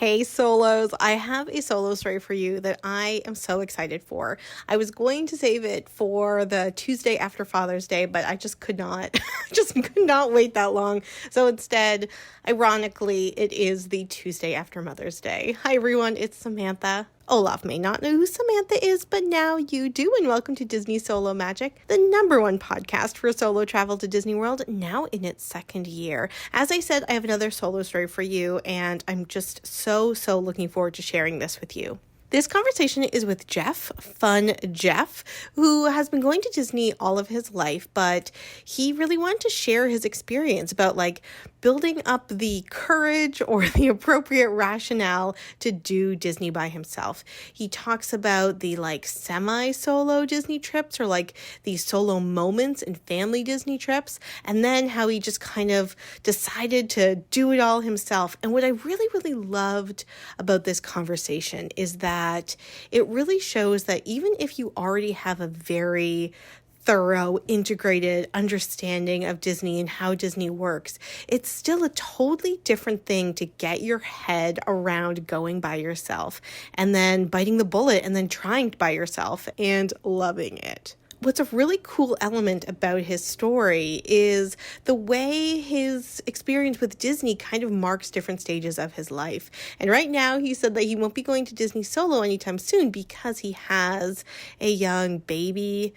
Hey solos, I have a solo story for you that I am so excited for. I was going to save it for the Tuesday after Father's Day, but I just could not, just could not wait that long. So instead, ironically, it is the Tuesday after Mother's Day. Hi everyone, it's Samantha. Olaf may not know who Samantha is, but now you do, and welcome to Disney Solo Magic, the #1 podcast for solo travel to Disney World, now in its second year. As I said, I have another solo story for you, and I'm just so looking forward to sharing this with you. This conversation is with Jeff, Fun Jeff, who has been going to Disney all of his life, but he really wanted to share his experience about building up the courage or the appropriate rationale to do Disney by himself. He talks about the semi-solo Disney trips or these solo moments in family Disney trips, and then how he just kind of decided to do it all himself. And what I really loved about this conversation is that it really shows that even if you already have a very thorough, integrated understanding of Disney and how Disney works, it's still a totally different thing to get your head around going by yourself and then biting the bullet and then trying by yourself and loving it. What's a really cool element about his story is the way his experience with Disney kind of marks different stages of his life. And right now he said that he won't be going to Disney solo anytime soon because he has a young baby,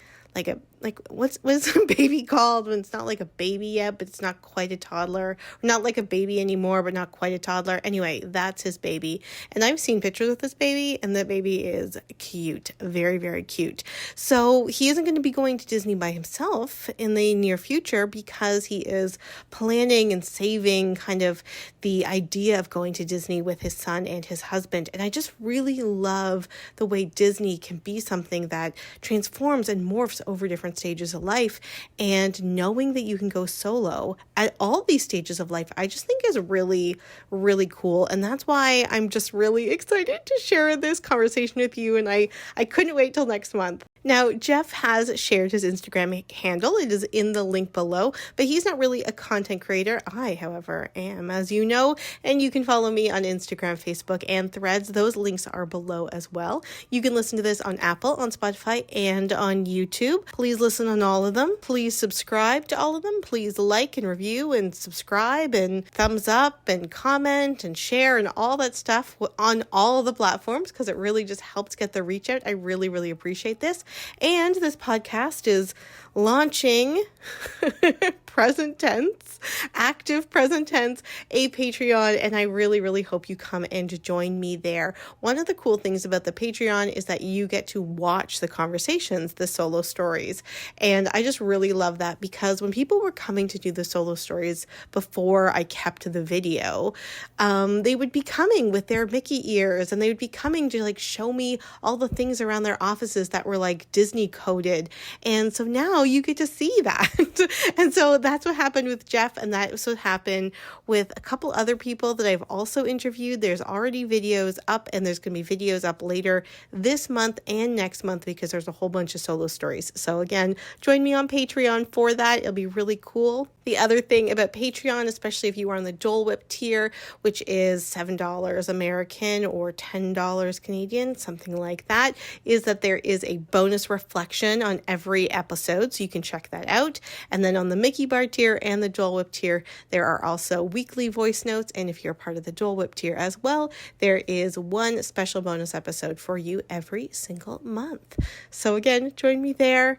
what's a baby called when it's not like a baby yet, but it's not quite a toddler? Not like a baby anymore, but not quite a toddler. Anyway, that's his baby. And I've seen pictures of this baby, and the baby is cute. Very cute. So he isn't going to be going to Disney by himself in the near future because he is planning and saving kind of the idea of going to Disney with his son and his husband. And I just really love the way Disney can be something that transforms and morphs over different stages of life, and knowing that you can go solo at all these stages of life, I just think is really cool. And that's why I'm just really excited to share this conversation with you, and I couldn't wait till next month. Now, Jeff has shared his Instagram handle. It is in the link below, but he's not really a content creator. I, however, am, as you know, and you can follow me on Instagram, Facebook, and Threads. Those links are below as well. You can listen to this on Apple, on Spotify, and on YouTube. Please listen on all of them. Please subscribe to all of them. Please like and review and subscribe and thumbs up and comment and share and all that stuff on all of the platforms, because it really just helps get the reach out. I really appreciate this. And this podcast is launching present tense, active present tense, a Patreon, and I really hope you come and join me there. One of the cool things about the Patreon is that you get to watch the conversations, the solo stories, and I just really love that, because when people were coming to do the solo stories before I kept the video, they would be coming with their Mickey ears, and they would be coming to show me all the things around their offices that were Disney coded, and so now you get to see that. And so that's what happened with Jeff, and that's what happened with a couple other people that I've also interviewed. There's already videos up, and there's going to be videos up later this month and next month, because there's a whole bunch of solo stories. So again, join me on Patreon for that. It'll be really cool. The other thing about Patreon, especially if you are on the Dole Whip tier, which is $7 American or $10 Canadian, something like that, is that there is a bonus reflection on every episode, so you can check that out. And then on the Mickey Bar tier and the Dole Whip tier, there are also weekly voice notes, and if you're part of the Dole Whip tier as well, there is one special bonus episode for you every single month. So again, join me there.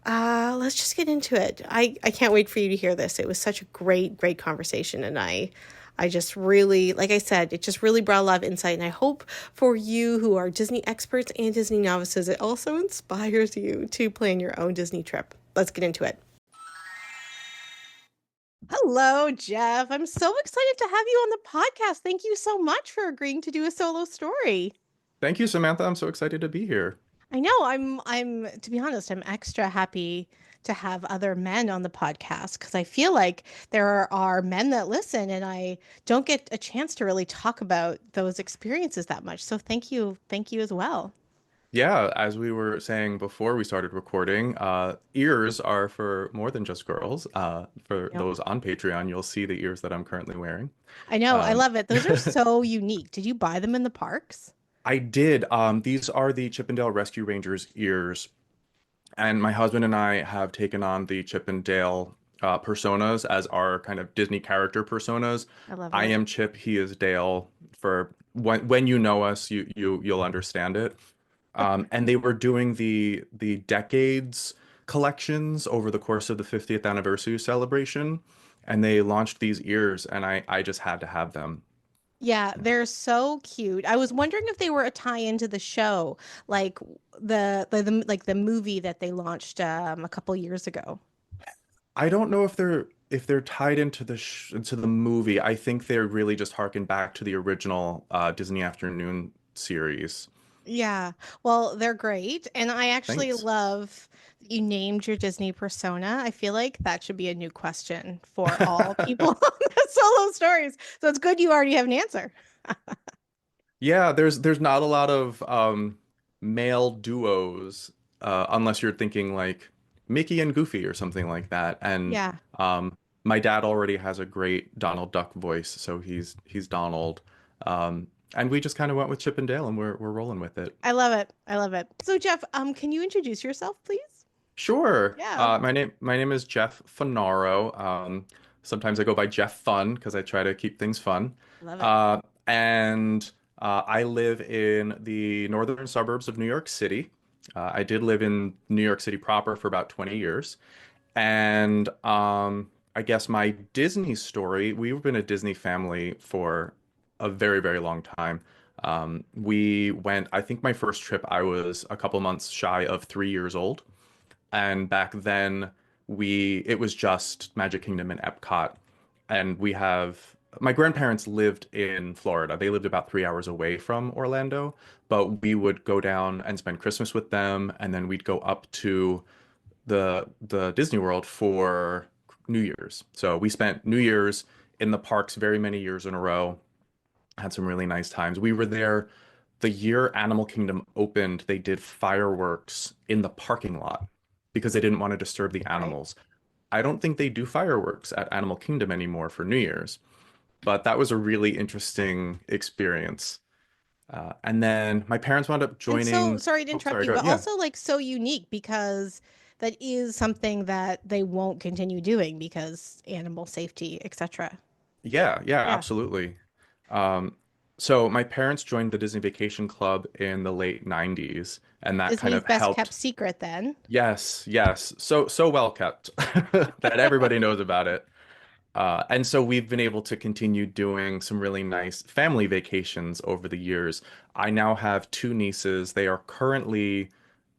Let's just get into it. I can't wait for you to hear this. It was such a great conversation, and I just really, like I said, it just really brought a lot of insight, and I hope for you who are Disney experts and Disney novices, it also inspires you to plan your own Disney trip. Let's get into it. Hello, Jeff. I'm so excited to have you on the podcast. Thank you so much for agreeing to do a solo story. Thank you, Samantha. I'm so excited to be here. I know. I'm to be honest, I'm extra happy to have other men on the podcast, because I feel like there are men that listen, and I don't get a chance to really talk about those experiences that much. So thank you as well. Yeah, as we were saying before we started recording, ears are for more than just girls. For Yep. those on Patreon, you'll see the ears that I'm currently wearing. I know. I Um, love it. Those are so unique. Did you buy them in the parks? I did. These are the Chippendale Rescue Rangers ears, and my husband and I have taken on the Chippendale personas as our kind of Disney character personas. I love I it. am Chip, he is Dale. For when you know us, you'll understand it. And they were doing the decades collections over the course of the 50th anniversary celebration, and they launched these ears, and I just had to have them. Yeah, they're so cute. I was wondering if they were a tie-in to the show, like the movie that they launched a couple years ago. I don't know if they're tied into into the movie. I think they're really just harken back to the original Disney Afternoon series. Yeah. Well, they're great. And I actually Thanks. love that you named your Disney persona. I feel like that should be a new question for all people on the solo stories. So it's good you already have an answer. Yeah, there's not a lot of male duos unless you're thinking like Mickey and Goofy or something like that. And Yeah, my dad already has a great Donald Duck voice, so he's Donald. And we just kind of went with Chip and Dale, and we're rolling with it. I love it. I love it. So Jeff, can you introduce yourself, please? Sure. Yeah, My name is Jeff Finaro. Sometimes I go by Jeff Fun because I try to keep things fun. love it. And I live in the northern suburbs of New York City. I did live in New York City proper for about 20 years. And I guess my Disney story, we've been a Disney family for a very, very long time. We went, I think my first trip, I was a couple months shy of 3 years old. And back then, it was just Magic Kingdom and Epcot. And my grandparents lived in Florida. They lived about 3 hours away from Orlando, but we would go down and spend Christmas with them, and then we'd go up to the Disney World for New Year's. So we spent New Year's in the parks very many years in a row, had some really nice times. We were there the year Animal Kingdom opened, they did fireworks in the parking lot because they didn't want to disturb the Right. animals. I don't think they do fireworks at Animal Kingdom anymore for New Year's, but that was a really interesting experience. And then my parents wound up And so, joining. sorry to Oh, interrupt sorry, you, go. but Yeah, also like so unique because that is something that they won't continue doing because animal safety, etc. yeah, Yeah. absolutely. Um, so my parents joined the Disney Vacation Club in the late 90s, and that kind Disney's of best kept helped. secret then. Yes, yes. So well kept that everybody knows about it. And so we've been able to continue doing some really nice family vacations over the years. I now have two nieces. They are currently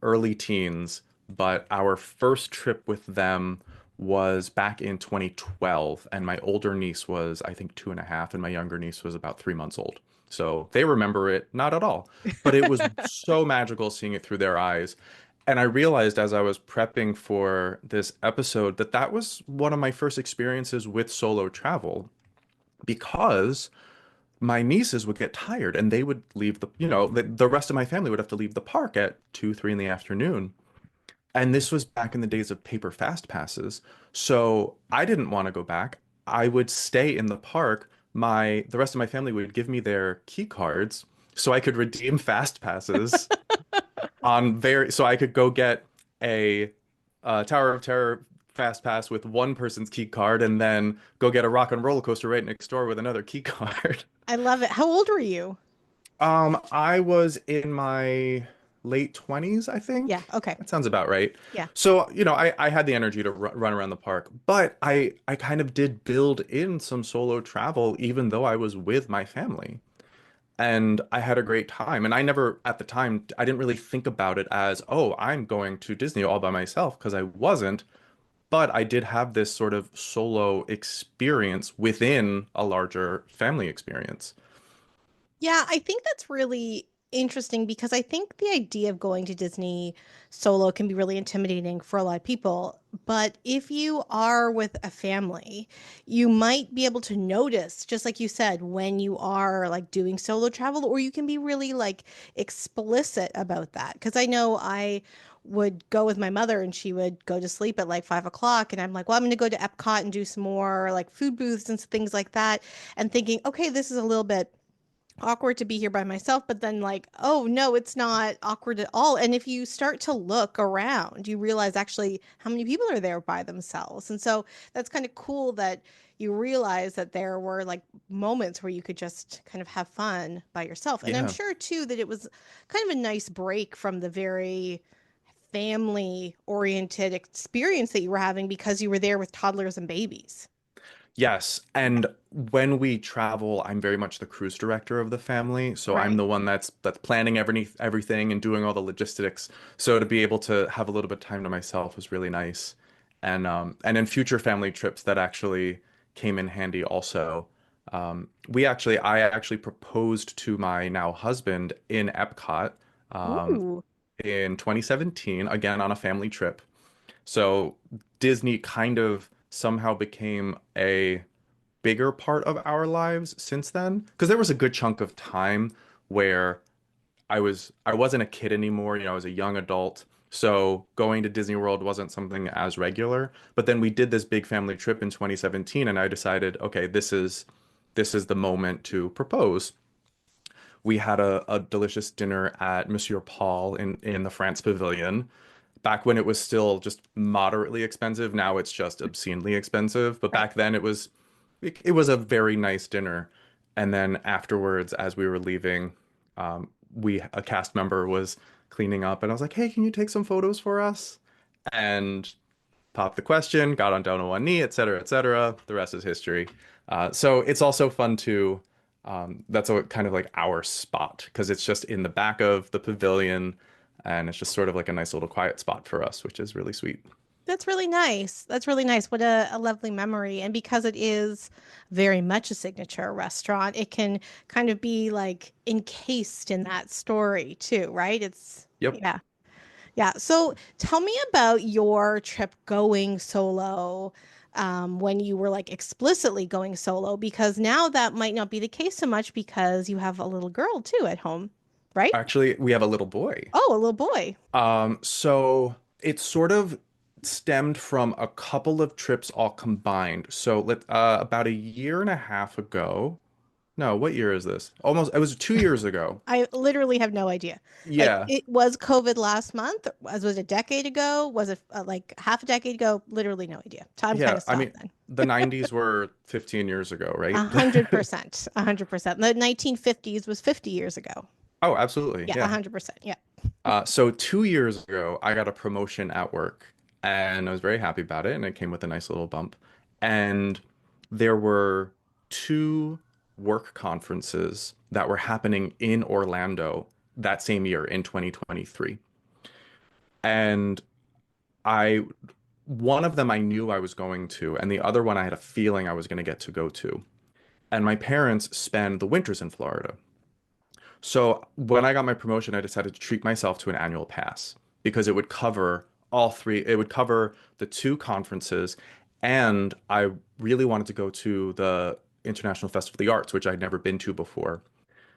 early teens, but our first trip with them was back in 2012. And my older niece was, I think, 2.5, and my younger niece was about 3 months old. So they remember it not at all. But it was so magical seeing it through their eyes. And I realized as I was prepping for this episode that that was one of my first experiences with solo travel because my nieces would get tired and they would leave the rest of my family would have to leave the park at 2, 3 in the afternoon. And this was back in the days of paper fast passes. So I didn't want to go back. I would stay in the park. The rest of my family would give me their key cards so I could redeem fast passes so I could go get a Tower of Terror fast pass with one person's key card and then go get a rock and roller coaster right next door with another key card. I love it. How old were you? I was in my late 20s, I Yeah. think. Okay. That sounds about right. Yeah. So, I had the energy to run around the park, but I kind of did build in some solo travel even though I was with my family. And I had a great time. And I never, at the time, I didn't really think about it as, oh, I'm going to Disney all by myself because I wasn't. But I did have this sort of solo experience within a larger family experience. Yeah, I think that's really interesting because I think the idea of going to Disney solo can be really intimidating for a lot of people. But if you are with a family, you might be able to notice, just like you said, when you are like doing solo travel, or you can be really like explicit about that. Because I know I would go with my mother and she would go to sleep at like 5 o'clock. And I'm like, well, I'm going to go to Epcot and do some more like food booths and things like that. And thinking, okay, this is a little bit awkward to be here by myself, but then like, oh no, it's not awkward at all. And if you start to look around, you realize actually how many people are there by themselves. And so that's kind of cool that you realize that there were like moments where you could just kind of have fun by yourself. And I'm Yeah. sure too that it was kind of a nice break from the very family oriented experience that you were having because you were there with toddlers and babies. Yes, and when we travel, I'm very much the cruise director of the family, so I'm Right. the one that's planning everything and doing all the logistics. So to be able to have a little bit of time to myself was really nice. And in future family trips that actually came in handy also. I actually proposed to my now husband in Epcot Ooh, in 2017, again on a family trip. So Disney kind of somehow became a bigger part of our lives since then, because there was a good chunk of time where I wasn't a kid anymore, I was a young adult. So going to Disney World wasn't something as regular. But then we did this big family trip in 2017 and I decided, okay, this is the moment to propose. We had a delicious dinner at Monsieur Paul in the France Pavilion back when it was still just moderately expensive. Now it's just obscenely expensive. But right. back then it was a very nice dinner. And then afterwards, as we were leaving, a cast member was cleaning up, and I was like, "Hey, can you take some photos for us?" And popped the question, got on down on one knee, et cetera, et cetera. The rest is history. So it's also fun to. That's kind of like our spot because it's just in the back of the pavilion, and it's just sort of like a nice little quiet spot for us, which is really sweet. That's really nice. That's really nice. What a lovely memory. And because it is very much a signature restaurant, it can kind of be like encased in that story too, right? It's, Yep. yeah. Yeah. So tell me about your trip going solo, when you were like explicitly going solo, because now that might not be the case so much because you have a little girl too at home, right? Actually, we have a little boy. Oh, a little boy. So it sort of stemmed from a couple of trips all combined. So about a year and a half ago. No, what year is this? It was 2 years ago. I literally have no idea. Like Yeah. it was COVID last month. Was it a decade ago? Was it like half a decade ago? Literally no idea. Time kind Yeah. of I stopped mean, then. the 90s were 15 years ago, right? 100%. 100%. The 1950s was 50 years ago. Oh, absolutely. Yeah, Yeah. 100%. Yeah. So 2 years ago, I got a promotion at work and I was very happy about it. And it came with a nice little bump. And there were two work conferences that were happening in Orlando that same year in 2023. And I, one of them I knew I was going to, and the other one I had a feeling I was going to get to go to. And my parents spend the winters in Florida. So when I got my promotion, I decided to treat myself to an annual pass because it would cover all three. It would cover the two conferences, and I really wanted to go to the International Festival of the Arts, which I'd never been to before.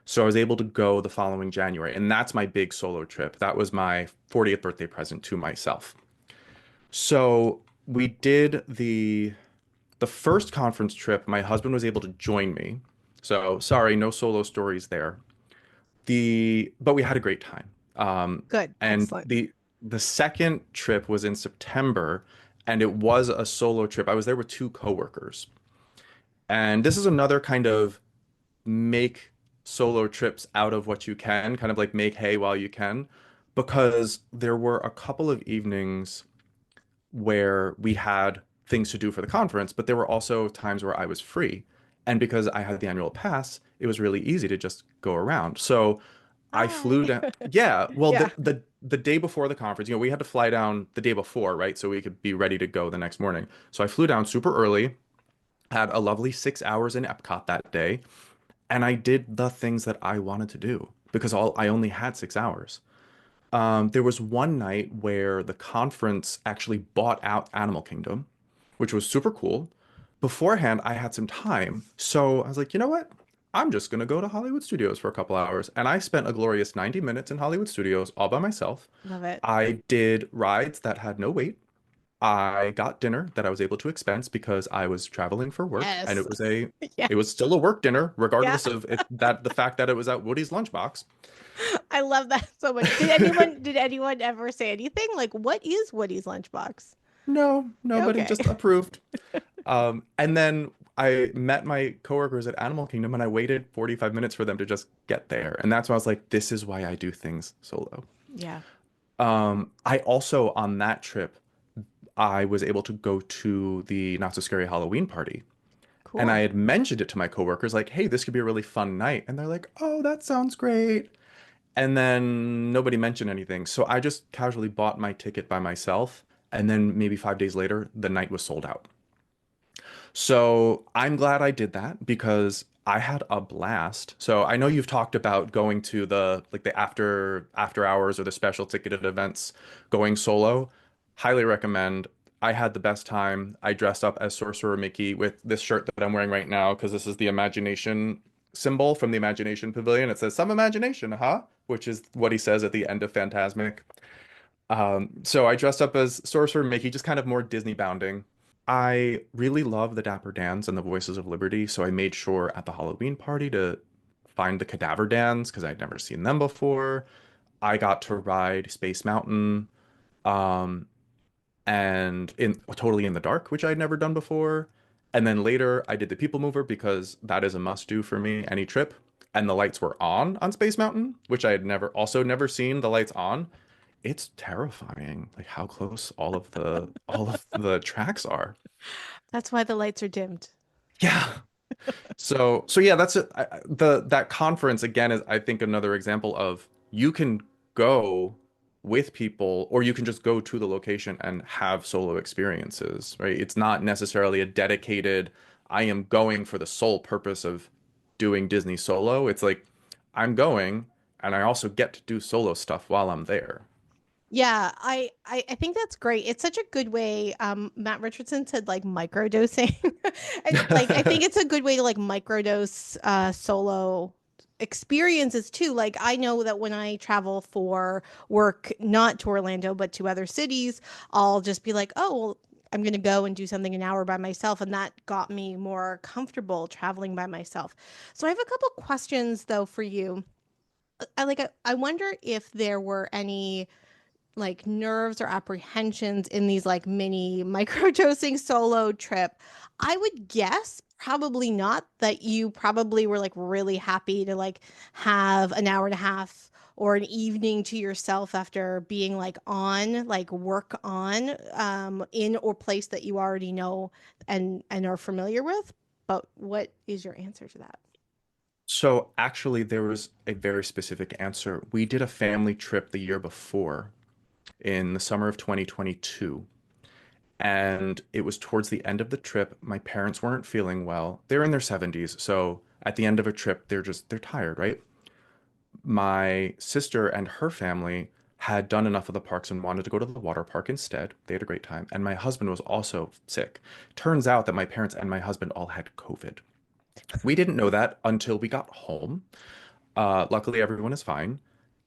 So I was able to go the following January, and that's my big solo trip. That was my 40th birthday present to myself. So we did the first conference trip. My husband was able to join me. So sorry, no solo stories there. But we had a great time. Good. And Excellent. the second trip was in September, and it was a solo trip. I was there with two coworkers, and this is another kind of make solo trips out of what you can, kind of like make hay while you can, because there were a couple of evenings where we had things to do for the conference, but there were also times where I was free. And because I had the annual pass, it was really easy to just go around. So I Hi. flew down. Yeah, well, Yeah. the day before the conference, we had to fly down the day before, right? So we could be ready to go the next morning. So I flew down super early, had a lovely 6 hours in Epcot that day, and I did the things that I wanted to do. because all I only had 6 hours. There was one night where the conference actually bought out Animal Kingdom, which was super cool. Beforehand, I had some time, so I was like, you know what? I'm just gonna go to Hollywood Studios for a couple hours. And I spent a glorious 90 minutes in Hollywood Studios all by myself. Love it. I did rides that had no wait. I got dinner that I was able to expense because I was traveling for work, and Yes. Yeah. it was still a work dinner, Yeah. regardless of the fact that it was at Woody's lunchbox. I love that so much. Did anyone ever say anything? Like, what is Woody's lunchbox? No, nobody Okay. just approved. And then I met my coworkers at Animal Kingdom and I waited 45 minutes for them to just get there. And that's when I was like, this is why I do things solo. Yeah. I also, on that trip, I was able to go to the Not So Scary Halloween party. And I Cool. had mentioned it to my coworkers, like, hey, this could be a really fun night. And they're like, oh, that sounds great. And then nobody mentioned anything. So I just casually bought my ticket by myself. And then maybe 5 days later, the night was sold out. So I'm glad I did that because I had a blast. So I know you've talked about going to the like the after hours or the special ticketed events, going solo. Highly recommend. I had the best time. I dressed up as Sorcerer Mickey with this shirt that I'm wearing right now because this is the imagination symbol from the Imagination Pavilion. It says some imagination, huh? Which is what he says at the end of Phantasmic. So I dressed up as Sorcerer Mickey, just kind of more Disney bounding. I really love the Dapper Dans and the Voices of Liberty, so I made sure at the Halloween party to find the Cadaver Dans because I'd never seen them before. I got to ride Space Mountain, um, and in totally in the dark, which I'd never done before. And then later I did the People Mover because that is a must do for me any trip. And the lights were on Space Mountain, which I had never seen the lights on. It's terrifying, like how close all of the tracks are. That's why the lights are dimmed. Yeah. So yeah, that's it. The that conference again is I think another example of you can go with people or you can just go to the location and have solo experiences, right? It's not necessarily a dedicated I am going for the sole purpose of doing Disney solo. It's like I'm going and I also get to do solo stuff while I'm there. Yeah, I think that's great. It's such a good way. Matt Richardson said like microdosing. And like I think it's a good way to like microdose solo experiences too. Like I know that when I travel for work, not to Orlando, but to other cities, I'll just be like, oh, well, I'm gonna go and do something an hour by myself. And that got me more comfortable traveling by myself. So I have a couple questions though for you. I wonder if there were any like nerves or apprehensions in these like mini microdosing solo trip. I would guess probably not, that you probably were like really happy to like have an hour and a half or an evening to yourself after being like on like work on in or place that you already know and are familiar with. But what is your answer to that? So actually, there was a very specific answer. We did a family trip the year before in the summer of 2022. And it was towards the end of the trip. My parents weren't feeling well. They're in their 70s. So at the end of a trip, they're tired, right? My sister and her family had done enough of the parks and wanted to go to the water park instead. They had a great time. And my husband was also sick. Turns out that my parents and my husband all had COVID. We didn't know that until we got home. Luckily, everyone is fine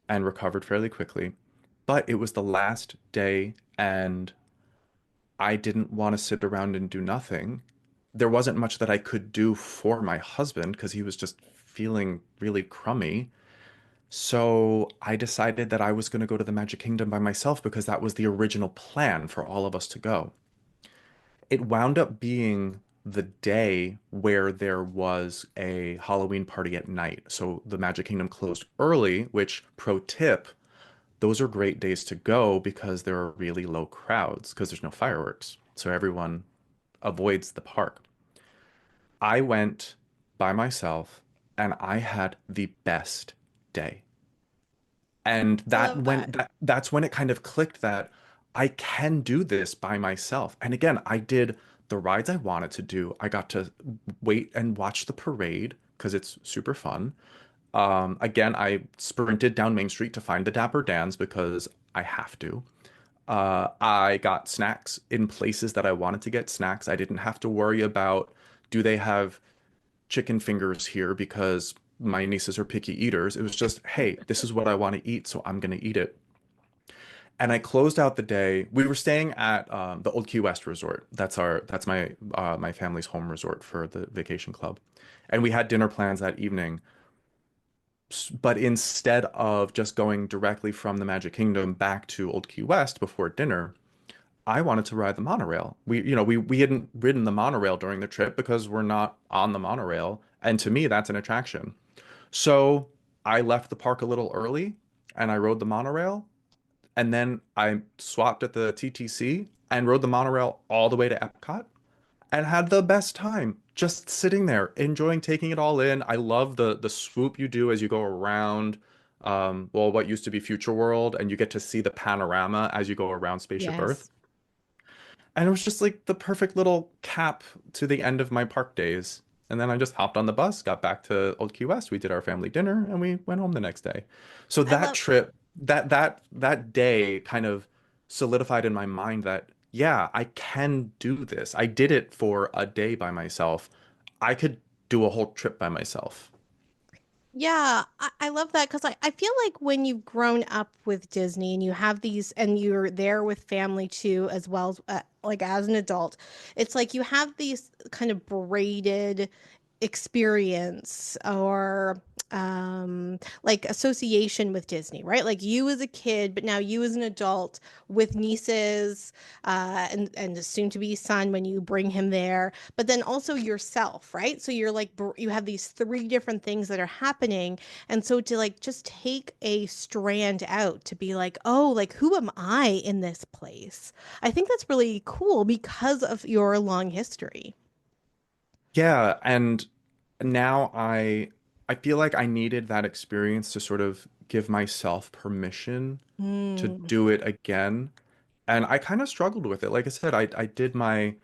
and recovered fairly quickly. But it was the last day, and I didn't want to sit around and do nothing. There wasn't much that I could do for my husband because he was just feeling really crummy. So I decided that I was going to go to the Magic Kingdom by myself because that was the original plan for all of us to go. It wound up being the day where there was a Halloween party at night. So the Magic Kingdom closed early, which, pro tip, those are great days to go because there are really low crowds because there's no fireworks. So everyone avoids the park. I went by myself and I had the best day. And I love that. that's when it kind of clicked that I can do this by myself. And again, I did the rides I wanted to do. I got to wait and watch the parade because it's super fun. Again, I sprinted down Main Street to find the Dapper Dans because I have to. I got snacks in places that I wanted to get snacks. I didn't have to worry about, do they have chicken fingers here because my nieces are picky eaters. It was just, hey, this is what I want to eat, so I'm going to eat it. And I closed out the day. We were staying at the Old Key West Resort. That's my family's home resort for the vacation club. And we had dinner plans that evening. But instead of just going directly from the Magic Kingdom back to Old Key West before dinner, I wanted to ride the monorail. We hadn't ridden the monorail during the trip because we're not on the monorail, and to me that's an attraction. So I left the park a little early and I rode the monorail, and then I swapped at the TTC and rode the monorail all the way to Epcot and had the best time just sitting there, enjoying taking it all in. I love the swoop you do as you go around well, what used to be Future World, and you get to see the panorama as you go around Spaceship Earth. Yes. And it was just like the perfect little cap to the end of my park days. And then I just hopped on the bus, got back to Old Key West. We did our family dinner and we went home the next day. So I that love trip, that day kind of solidified in my mind that yeah, I can do this. I did it for a day by myself. I could do a whole trip by myself. Yeah, I love that because I feel like when you've grown up with Disney and you have these and you're there with family too, as well as like as an adult, it's like you have these kind of braided experience or like association with Disney, right? Like you as a kid, but now you as an adult with nieces and the soon to be son when you bring him there, but then also yourself, right? So you're like you have these three different things that are happening, and so to like just take a strand out to be like, oh, like who am I in this place? I think that's really cool because of your long history. Yeah, and now I feel like I needed that experience to sort of give myself permission to Mm. do it again. And I kind of struggled with it. Like I said, I did my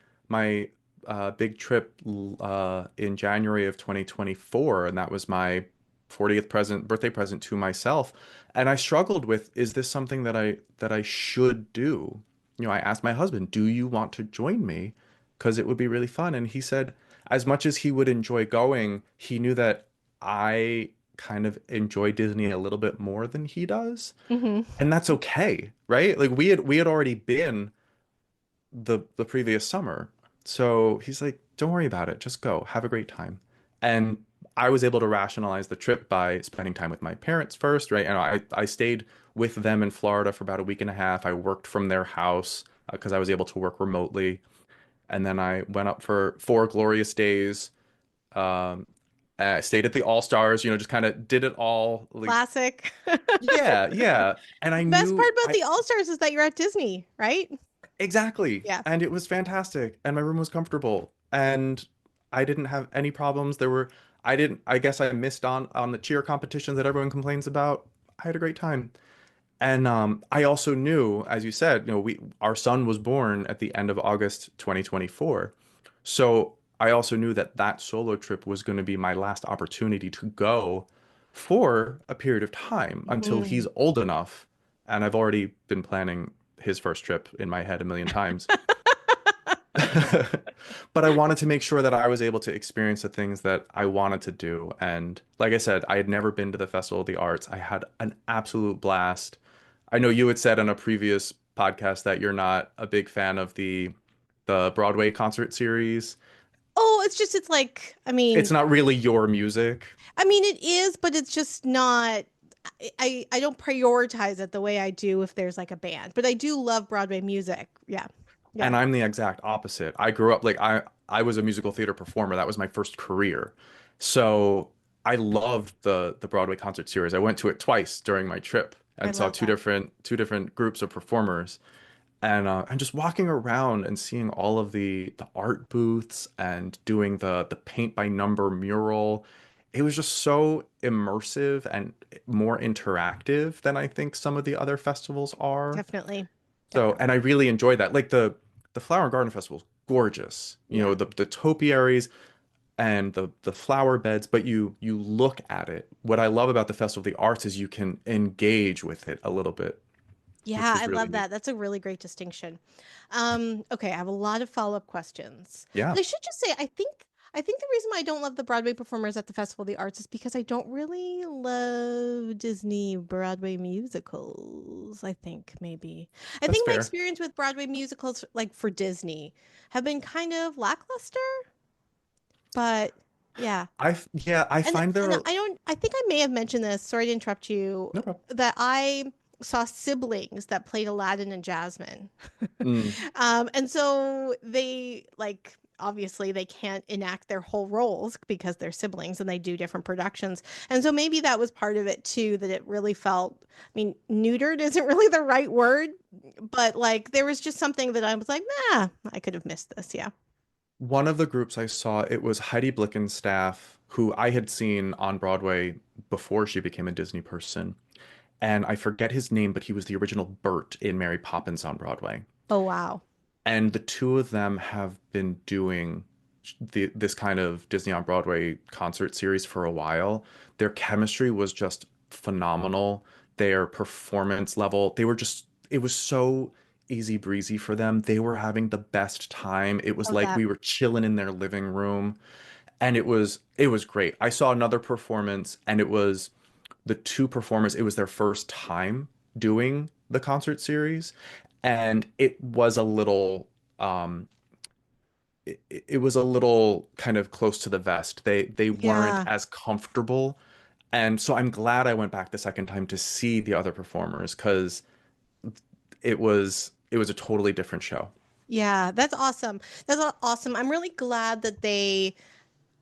big trip in January of 2024, and that was my 40th birthday present to myself. And I struggled with, is this something that I should do? You know, I asked my husband, "Do you want to join me? Because it would be really fun." And he said, as much as he would enjoy going, he knew that I kind of enjoy Disney a little bit more than he does. Hmm. And that's okay, right? Like we had already been the previous summer. So he's like, "Don't worry about it. Just go. Have a great time." And I was able to rationalize the trip by spending time with my parents first, right? And I stayed with them in Florida for about a week and a half. I worked from their house because I was able to work remotely. And then I went up for 4 glorious days. Um, I stayed at the All Stars, just kind of did it all. Like, Classic. yeah, yeah. And I The best part knew about I the All-Stars is that you're at Disney, right? exactly. Yeah. And it was fantastic. And my room was comfortable. And I didn't have any problems. I guess I missed on the cheer competitions that everyone complains about. I had a great time. And I also knew, as you said, our son was born at the end of August 2024. So I also knew that that solo trip was going to be my last opportunity to go for a period of time until he's Mhm. old enough. And I've already been planning his first trip in my head a million times. But I wanted to make sure that I was able to experience the things that I wanted to do. And like I said, I had never been to the Festival of the Arts. I had an absolute blast. I know you had said on a previous podcast that you're not a big fan of the Broadway concert series. Oh, it's like, It's not really your music. it is, but it's just not. I don't prioritize it the way I do if there's like a band, but I do love Broadway music. Yeah, yeah. And I'm the exact opposite. I grew up like I was a musical theater performer. That was my first career. So I loved the Broadway concert series. I went to it twice during my trip I and saw love two that. different groups of performers. And just walking around and seeing all of the art booths and doing the paint by number mural, it was just so immersive and more interactive than I think some of the other festivals are. Definitely, So, and I definitely. really enjoyed that. Like the Flower and Garden Festival is gorgeous. Yeah. The topiaries. and the flower beds, but you look at it. What I love about the Festival of the Arts is you can engage with it a little bit, which Yeah, is I really love neat. that. That's a really great distinction. Okay, I have a lot of follow-up questions. Yeah, But I should just say, I think the reason why I don't love the Broadway performers at the Festival of the Arts is because I don't really love Disney Broadway musicals, I think maybe. I that's think my fair. experience with Broadway musicals like for Disney have been kind of lackluster, but yeah. Yeah, I And find there and are I think I may have mentioned this, sorry to interrupt you, no problem. that I saw siblings that played Aladdin and Jasmine. Mm, And so they like obviously they can't enact their whole roles because they're siblings and they do different productions. And so maybe that was part of it too, that it really felt, I mean, neutered isn't really the right word, but like there was just something that I was like, nah, I could have missed this. Yeah. one of the groups I saw, it was Heidi Blickenstaff, who I had seen on Broadway before she became a Disney person. And I forget his name, but he was the original Bert in Mary Poppins on Broadway. Oh, wow. And the two of them have been doing this kind of Disney on Broadway concert series for a while. Their chemistry was just phenomenal. Their performance level, it was so easy breezy for them. They were having the best time. It was Oh, like that. we were chilling in their living room, and it was great. I saw another performance, and it was the two performers, it was their first time doing the concert series, and it was a little um it was a little kind of close to the vest. They weren't Yeah. as comfortable. And so I'm glad I went back the second time to see the other performers because it was a totally different show. Yeah, that's awesome. Awesome. I'm really glad that they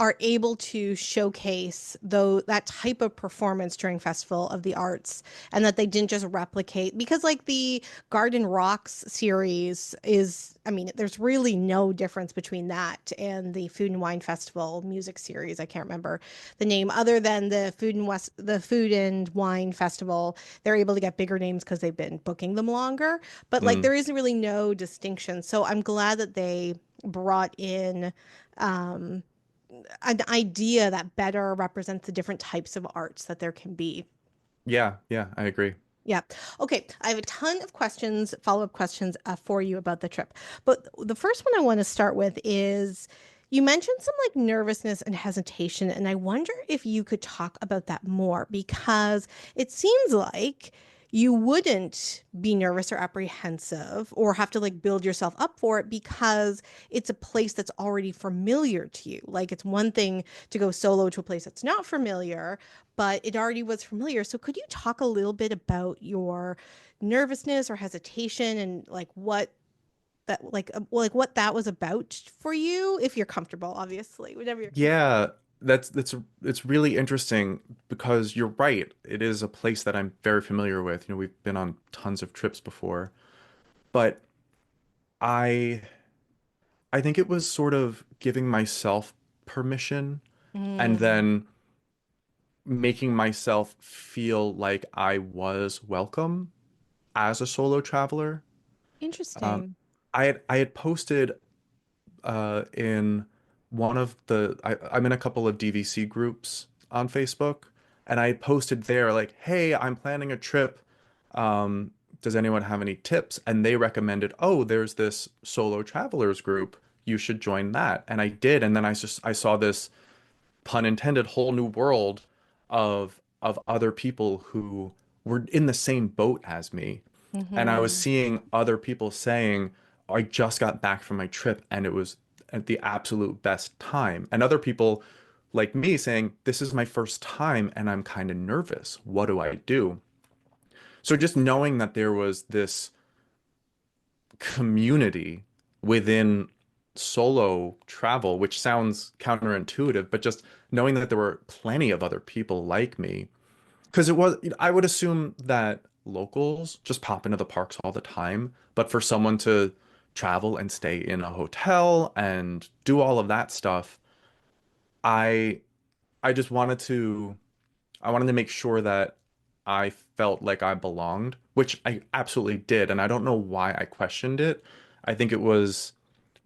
are able to showcase though that type of performance during Festival of the Arts and that they didn't just replicate because like the Garden Rocks series is I mean there's really no difference between that and the Food and Wine Festival music series. I can't remember the name other than the Food and Wine Festival. They're able to get bigger names because they've been booking them longer, but like Mm. there isn't really no distinction. So I'm glad that they brought in um an idea that better represents the different types of arts that there can be. Yeah, yeah, I agree. Yeah. Okay. I have a ton of questions, follow-up questions for you about the trip. But the first one I want to start with is you mentioned some like nervousness and hesitation, and I wonder if you could talk about that more because it seems like you wouldn't be nervous or apprehensive or have to like build yourself up for it because it's a place that's already familiar to you. Like it's one thing to go solo to a place that's not familiar, but it already was familiar. So could you talk a little bit about your nervousness or hesitation and like what that like what that was about for you if you're comfortable, obviously, whatever you're comfortable. Yeah, that's it's really interesting because you're right. It is a place that I'm very familiar with. You know, we've been on tons of trips before, but I I think it was sort of giving myself permission and Mm, then making myself feel like I was welcome as a solo traveler. Um, interesting. I had posted in one of I'm in a couple of DVC groups on Facebook, and I had posted there like, "Hey, I'm planning a trip. Um, does anyone have any tips?" And they recommended, "Oh, there's this solo travelers group. You should join that." And I did, and then I saw this pun intended whole new world of other people who were in the same boat as me. And I was Mm-hmm. seeing other people saying, I just got back from my trip and it was at the absolute best time. And other people like me saying, this is my first time and I'm kind of nervous. What do I do? So just knowing that there was this community within solo travel, which sounds counterintuitive, but just knowing that there were plenty of other people like me. Because I would assume that locals just pop into the parks all the time, but for someone to travel and stay in a hotel and do all of that stuff, I I just I wanted to make sure that I felt like I belonged, which I absolutely did, and I don't know why I questioned it. I think it was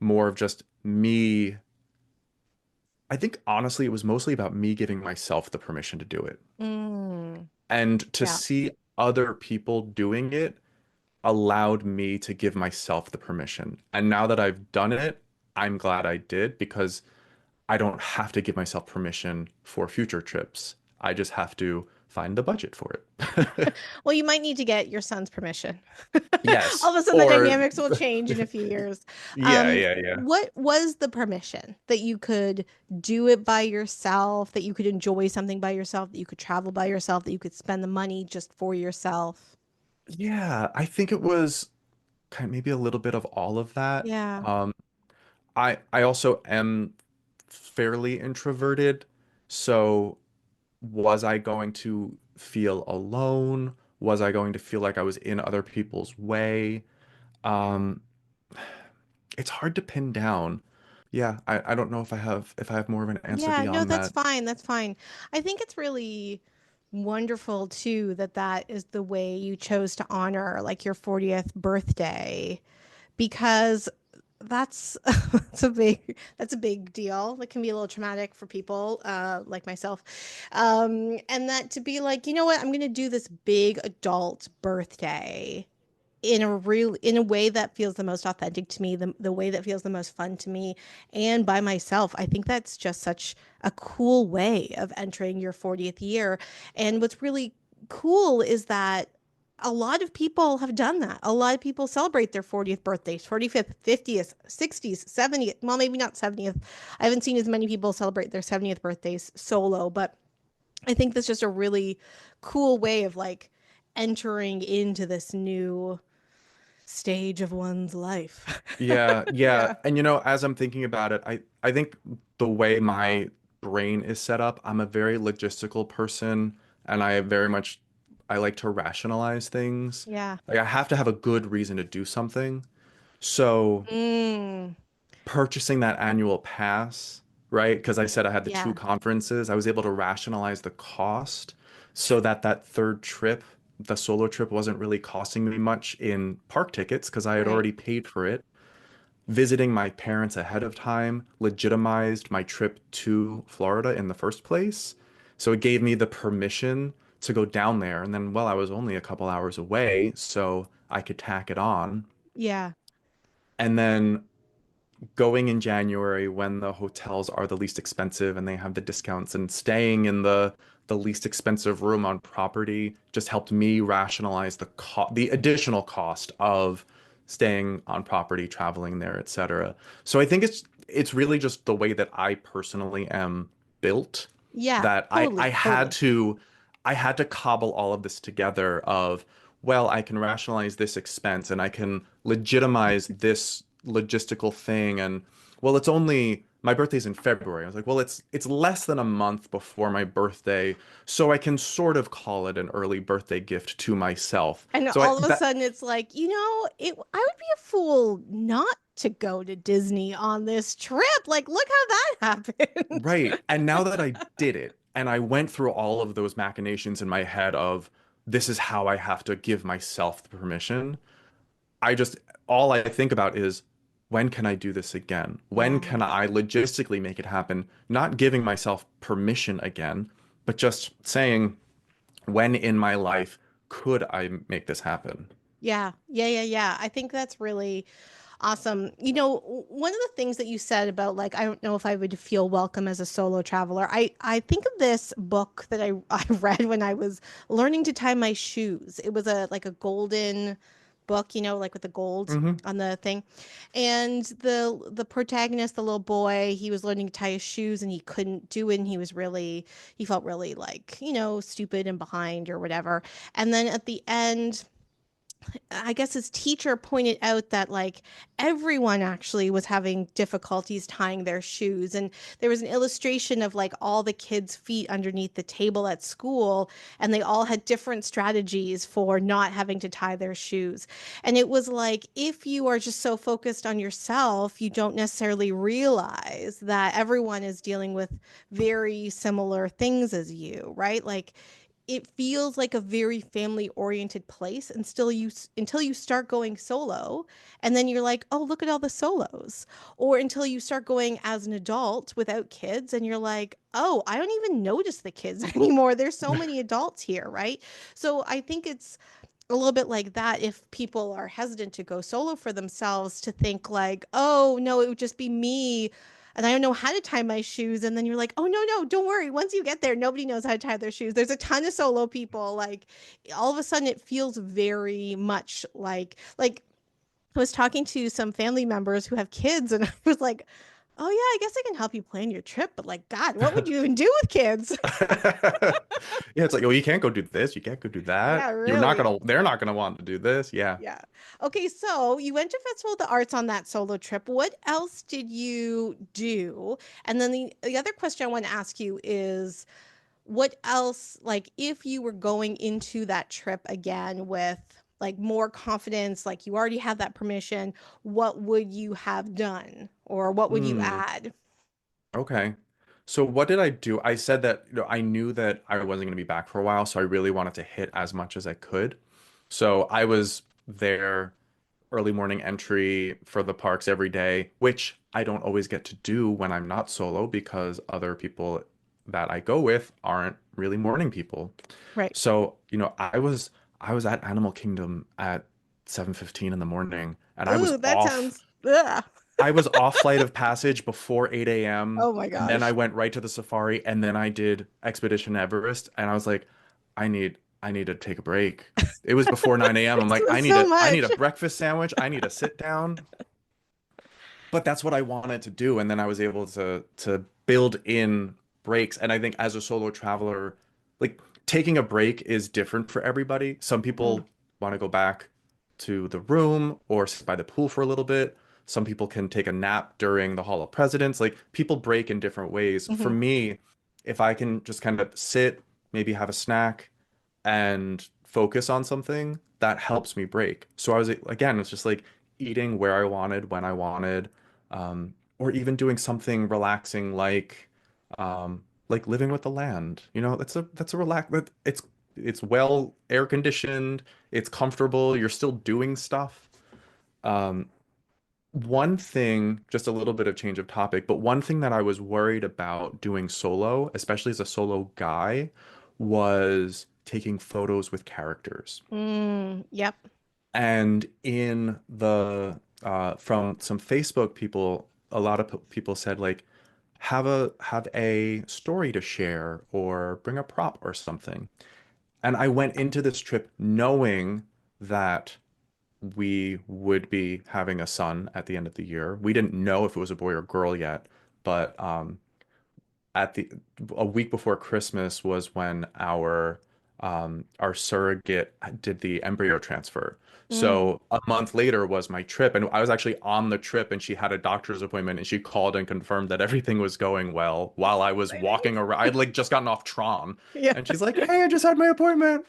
more of just me I think honestly, it was mostly about me giving myself the permission to do it. Mm, And to yeah. see other people doing it allowed me to give myself the permission. And now that I've done it, I'm glad I did because I don't have to give myself permission for future trips. I just have to find the budget for it. Well, you might need to get your son's permission. Yes. All of a sudden, the Or dynamics will change in a few years. yeah, yeah, yeah. What was the permission that you could do it by yourself, that you could enjoy something by yourself, that you could travel by yourself, that you could spend the money just for yourself? Yeah, I think it was kind of maybe a little bit of all of that. Yeah, I also am fairly introverted, so was I going to feel alone? Was I going to feel like I was in other people's way? Um, it's hard to pin down. Yeah, I don't know if I have more of an answer yeah, no, beyond that's that. fine. That's fine. I think it's really wonderful too that that is the way you chose to honor like your 40th birthday because that's that's a big deal. That can be a little traumatic for people like myself. And that to be like, you know what, I'm gonna do this big adult birthday in a way that feels the most authentic to me, the way that feels the most fun to me and by myself. I think that's just such a cool way of entering your 40th year. And what's really cool is that a lot of people have done that. A lot of people celebrate their 40th birthdays, 45th, 50th, 60th, 70th. Well, maybe not 70th. I haven't seen as many people celebrate their 70th birthdays solo, but I think that's just a really cool way of like entering into this new stage of one's life. Yeah, yeah. Yeah. And as I'm thinking about it, I think the way my brain is set up, I'm a very logistical person and I like to rationalize things. Yeah. Like I have to have a good reason to do something. So Mm, purchasing that annual pass, right? Because I said I had the two yeah. conferences, I was able to rationalize the cost so that that third trip, the solo trip, wasn't really costing me much in park tickets because I had Right. already paid for it. Visiting my parents ahead of time legitimized my trip to Florida in the first place. So it gave me the permission to go down there. And then, well, I was only a couple hours away, so I could tack it on. Yeah. And then going in January when the hotels are the least expensive and they have the discounts and staying in the least expensive room on property just helped me rationalize the additional cost of staying on property, traveling there, etc. So I think it's really just the way that I personally am built Yeah. that Totally. Totally. I had to cobble all of this together of, well, I can rationalize this expense and I can legitimize this logistical thing. And well, it's only my birthday's in February. I was like, well, it's less than a month before my birthday, so I can sort of call it an early birthday gift to myself. And So I all of a that sudden it's like, I would be a fool not to go to Disney on this trip. Like, look how that happened. right. And now that I did it and I went through all of those machinations in my head of this is how I have to give myself the permission. I just all I think about is when can I do this again? When Yeah. can I logistically make it happen? Not giving myself permission again, but just saying when in my life could I make this happen? Yeah. Yeah. Yeah. Yeah. I think that's really awesome. One of the things that you said about like I don't know if I would feel welcome as a solo traveler. I think of this book that I read when I was learning to tie my shoes. It was a like a golden book, like with the gold Hmm. on the thing. And the protagonist, the little boy, he was learning to tie his shoes and he couldn't do it and he felt really like, stupid and behind or whatever. And then at the end I guess his teacher pointed out that like everyone actually was having difficulties tying their shoes. And there was an illustration of like all the kids' feet underneath the table at school, and they all had different strategies for not having to tie their shoes. And it was like if you are just so focused on yourself, you don't necessarily realize that everyone is dealing with very similar things as you, right? Like it feels like a very family oriented place until you start going solo, and then you're like, oh, look at all the solos. Or until you start going as an adult without kids, and you're like, oh, I don't even notice the kids anymore, there's so many adults here, right? So I think it's a little bit like that if people are hesitant to go solo for themselves, to think like, oh no, it would just be me and I don't know how to tie my shoes. And then you're like, oh no, no, don't worry. Once you get there, nobody knows how to tie their shoes. There's a ton of solo people. Like all of a sudden it feels very much like I was talking to some family members who have kids, and I was like, oh yeah, I guess I can help you plan your trip, but like, God, what would you even do with kids? Yeah, it's like, oh, you can't go do this, you can't go do Yeah, that. really. They're not gonna want to do this. Yeah. Yeah. Okay, so you went to Festival of the Arts on that solo trip. What else did you do? And then the other question I want to ask you is what else, like if you were going into that trip again with like more confidence, like you already had that permission, what would you have done or what would you Hmm. add? Okay. So what did I do? I said that, I knew that I wasn't going to be back for a while, so I really wanted to hit as much as I could. So I was there early morning entry for the parks every day, which I don't always get to do when I'm not solo because other people that I go with aren't really morning people. Right. So, I was at Animal Kingdom at 7:15 in the morning and Ooh, that sounds ugh. I was off Flight of Passage before 8 a.m. Oh my And then I gosh. went right to the safari and then I did Expedition Everest and I was like, I need to take a break. It was before 9 a.m. I'm This like, was so I need much. a breakfast sandwich. I need to sit down. But that's what I wanted to do. And then I was able to build in breaks. And I think as a solo traveler, like taking a break is different for everybody. Some Mm, people want to go back to the room or sit by the pool for a little bit. Some people can take a nap during the Hall of Presidents. Like people break in different ways. For mhm. me, if I can just kind of sit, maybe have a snack, and focus on something, that helps me break. So I was again, it's just like eating where I wanted, when I wanted, or even doing something relaxing like living with the land. That's a it's well air conditioned, it's comfortable, you're still doing stuff. Um, One thing, just a little bit of change of topic, but one thing that I was worried about doing solo, especially as a solo guy, was taking photos with characters. Yep. And in the from some Facebook people, a lot of people said like have a story to share or bring a prop or something. And I went into this trip knowing that we would be having a son at the end of the year. We didn't know if it was a boy or girl yet, but at the a week before Christmas was when our surrogate did the embryo transfer. Mm. So a month later was my trip, and I was actually on the trip, and she had a doctor's appointment, and she called and confirmed that everything was going well while I was Exciting. walking around. I'd like just gotten off Tron, Yeah. and she's like, "Hey, I just had my appointment."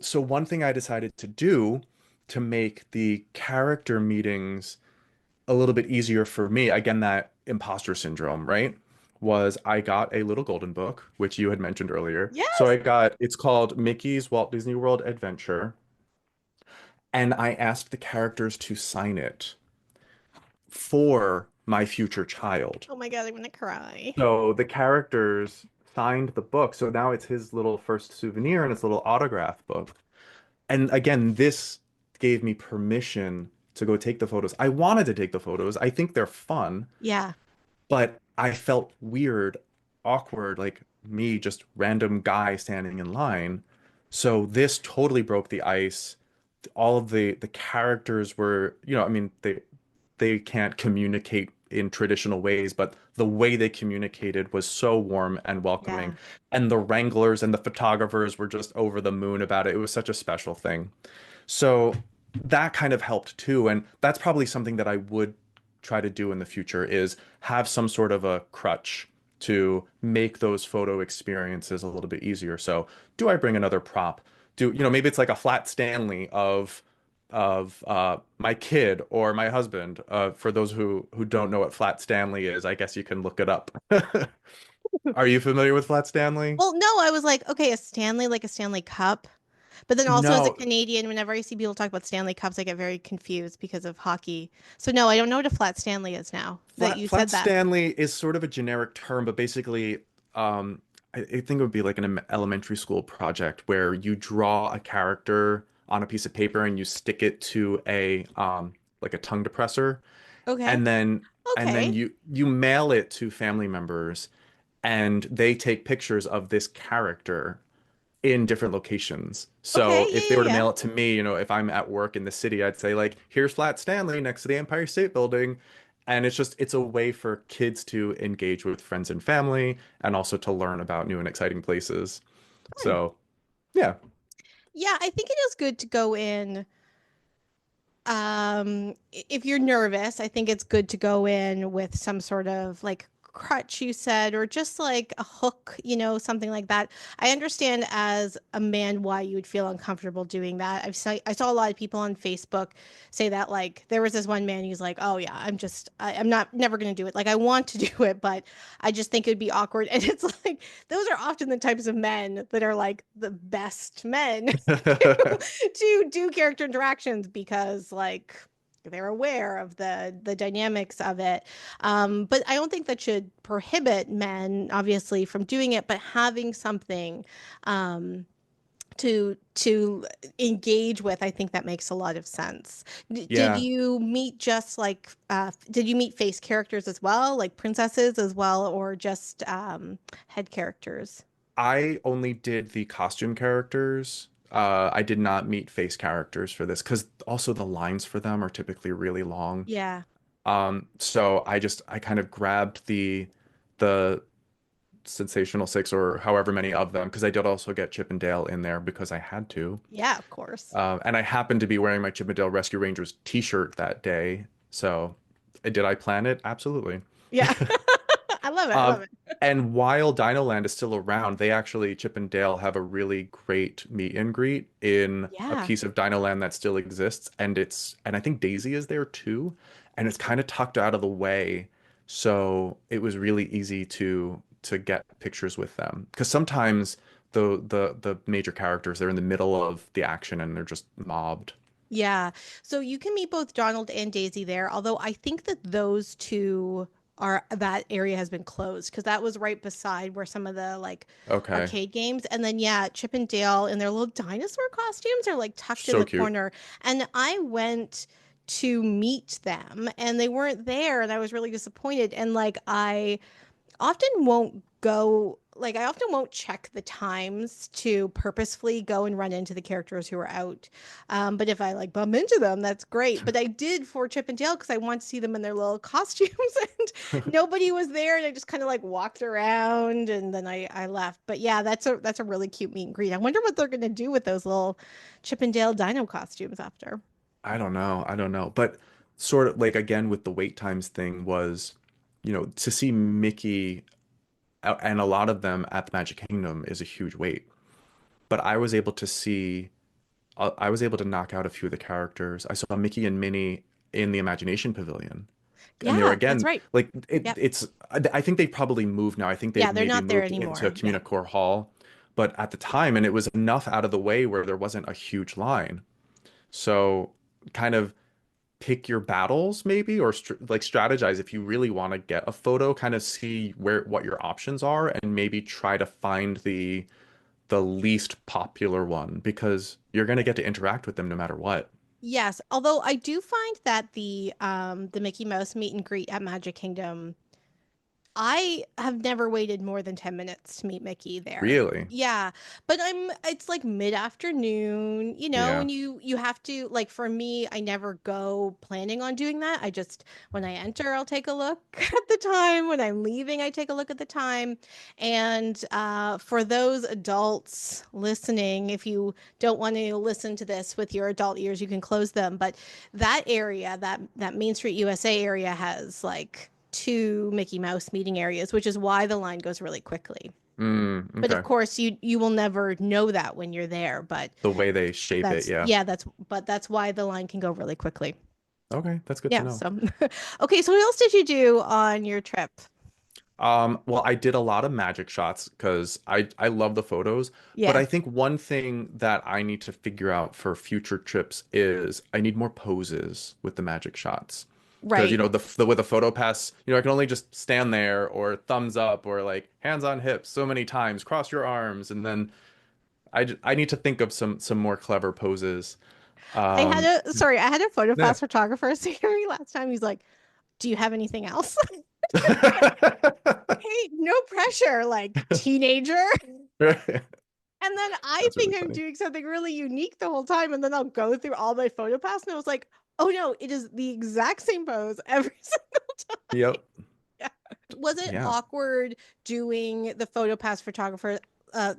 So one thing I decided to do to make the character meetings a little bit easier for me, again, that imposter syndrome, right? Was I got a little golden book, which you had mentioned earlier. So Yes. it's called Mickey's Walt Disney World Adventure, and I asked the characters to sign it for my future child. Oh my God, I'm gonna cry. So the characters signed the book. So now it's his little first souvenir and his little autograph book. And again, this gave me permission to go take the photos. I wanted to take the photos. I think they're fun, Yeah. but I felt weird, awkward, like me, just random guy standing in line. So this totally broke the ice. All of the characters were, I mean, they can't communicate in traditional ways, but the way they communicated was so warm and welcoming. Yeah. And the wranglers and the photographers were just over the moon about it. It was such a special thing. So that kind of helped too. And that's probably something that I would try to do in the future is have some sort of a crutch to make those photo experiences a little bit easier. So do I bring another prop? Maybe it's like a flat Stanley of my kid or my husband. For those who don't know what flat Stanley is, I guess you can look it up. Are you familiar with Flat Stanley? Well, no, I was like, okay, a Stanley, like a Stanley Cup. But then also as a No, Canadian, whenever I see people talk about Stanley Cups, I get very confused because of hockey. So no, I don't know what a flat Stanley is now that you Flat said that. Stanley is sort of a generic term, but basically, I think it would be like an elementary school project where you draw a character on a piece of paper and you stick it to a like a tongue depressor, Okay. and then Okay. you mail it to family members, and they take pictures of this character in different locations. Okay. So Yeah, if they yeah, were to yeah. mail it to me, if I'm at work in the city, I'd say like, here's Flat Stanley next to the Empire State Building. And it's a way for kids to engage with friends and family and also to learn about new and exciting places. Fun. So yeah. Yeah, I think it is good to go in. If you're nervous, I think it's good to go in with some sort of like crutch, you said, or just like a hook, something like that. I understand as a man why you would feel uncomfortable doing that. I saw a lot of people on Facebook say that, like there was this one man who's like, oh yeah, I'm not never gonna do it. Like I want to do it, but I just think it'd be awkward. And it's like those are often the types of men that are like the best men to do character interactions because like they're aware of the dynamics of it. But I don't think that should prohibit men, obviously, from doing it, but having something um, to engage with, I think that makes a lot of sense. Did Yeah. you meet just like did you meet face characters as well, like princesses as well, or just head characters? I only did the costume characters. I did not meet face characters for this because also the lines for them are typically really long. Yeah. So I kind of grabbed the Sensational Six or however many of them because I did also get Chip and Dale in there because I had to. Yeah, of course. And I happened to be wearing my Chip and Dale Rescue Rangers t-shirt that day. So did I plan it? Absolutely. Yeah. I love it. I love Um, it. and while Dino Land is still around, they actually, Chip and Dale have a really great meet and greet in a Yeah. piece of Dino Land that still exists. And I think Daisy is there too. And it's kind of tucked out of the way. So it was really easy to get pictures with them. Because sometimes the major characters, they're in the middle of the action and they're just mobbed. Yeah. So you can meet both Donald and Daisy there, although I think that those two are that area has been closed because that was right beside where some of the like Okay. arcade games. And then yeah, Chip and Dale in their little dinosaur costumes are like tucked in So the cute. corner. And I went to meet them and they weren't there and I was really disappointed. And like I often won't check the times to purposefully go and run into the characters who are out. But if I like bump into them, that's great. But I did for Chip and Dale because I want to see them in their little costumes and nobody was there and I just kind of like walked around and then I left. But yeah, that's a really cute meet and greet. I wonder what they're gonna do with those little Chip and Dale dino costumes after. I don't know. I don't know. But sort of like again with the wait times thing was, to see Mickey and a lot of them at the Magic Kingdom is a huge wait. But I was able to knock out a few of the characters. I saw Mickey and Minnie in the Imagination Pavilion. And they were Yeah, that's again right. like Yep. I think they probably moved now. I think Yeah, they've they're maybe not there moved into anymore. Yeah. Communicore Hall. But at the time, and it was enough out of the way where there wasn't a huge line. So kind of pick your battles maybe or like strategize if you really want to get a photo, kind of see what your options are and maybe try to find the least popular one because you're going to get to interact with them no matter what. Yes, although I do find that the Mickey Mouse meet and greet at Magic Kingdom I have never waited more than 10 minutes to meet Mickey there. Really? Yeah, but it's like mid-afternoon, Yeah. and you have to like for me, I never go planning on doing that. I just when I enter, I'll take a look at the time. When I'm leaving, I take a look at the time. And for those adults listening, if you don't want to listen to this with your adult ears, you can close them. But that area, that Main Street USA area has like two Mickey Mouse meeting areas, which is why the line goes really quickly. But of Okay. course, you will never know that when you're there. But The way they shape it, that's yeah. yeah, that's why the line can go really quickly. Okay, that's good to Yeah. know. So okay. So what else did you do on your trip? Well, I did a lot of magic shots because I love the photos, but Yeah, I think one thing that I need to figure out for future trips is I need more poses with the magic shots. Because right. the with a PhotoPass, I can only just stand there or thumbs up or like hands on hips so many times, cross your arms, and then I need to think of some more clever poses. Um, I had a yeah. PhotoPass photographer say to me last time. He's like, "Do you have anything else?" Hey, no pressure, like teenager. Right. And then I That's really think I'm funny. doing something really unique the whole time, and then I'll go through all my PhotoPass, and I was like, "Oh no, it is the exact same pose every single time." Yep. Yeah. Was it Yeah. awkward doing the PhotoPass photographer,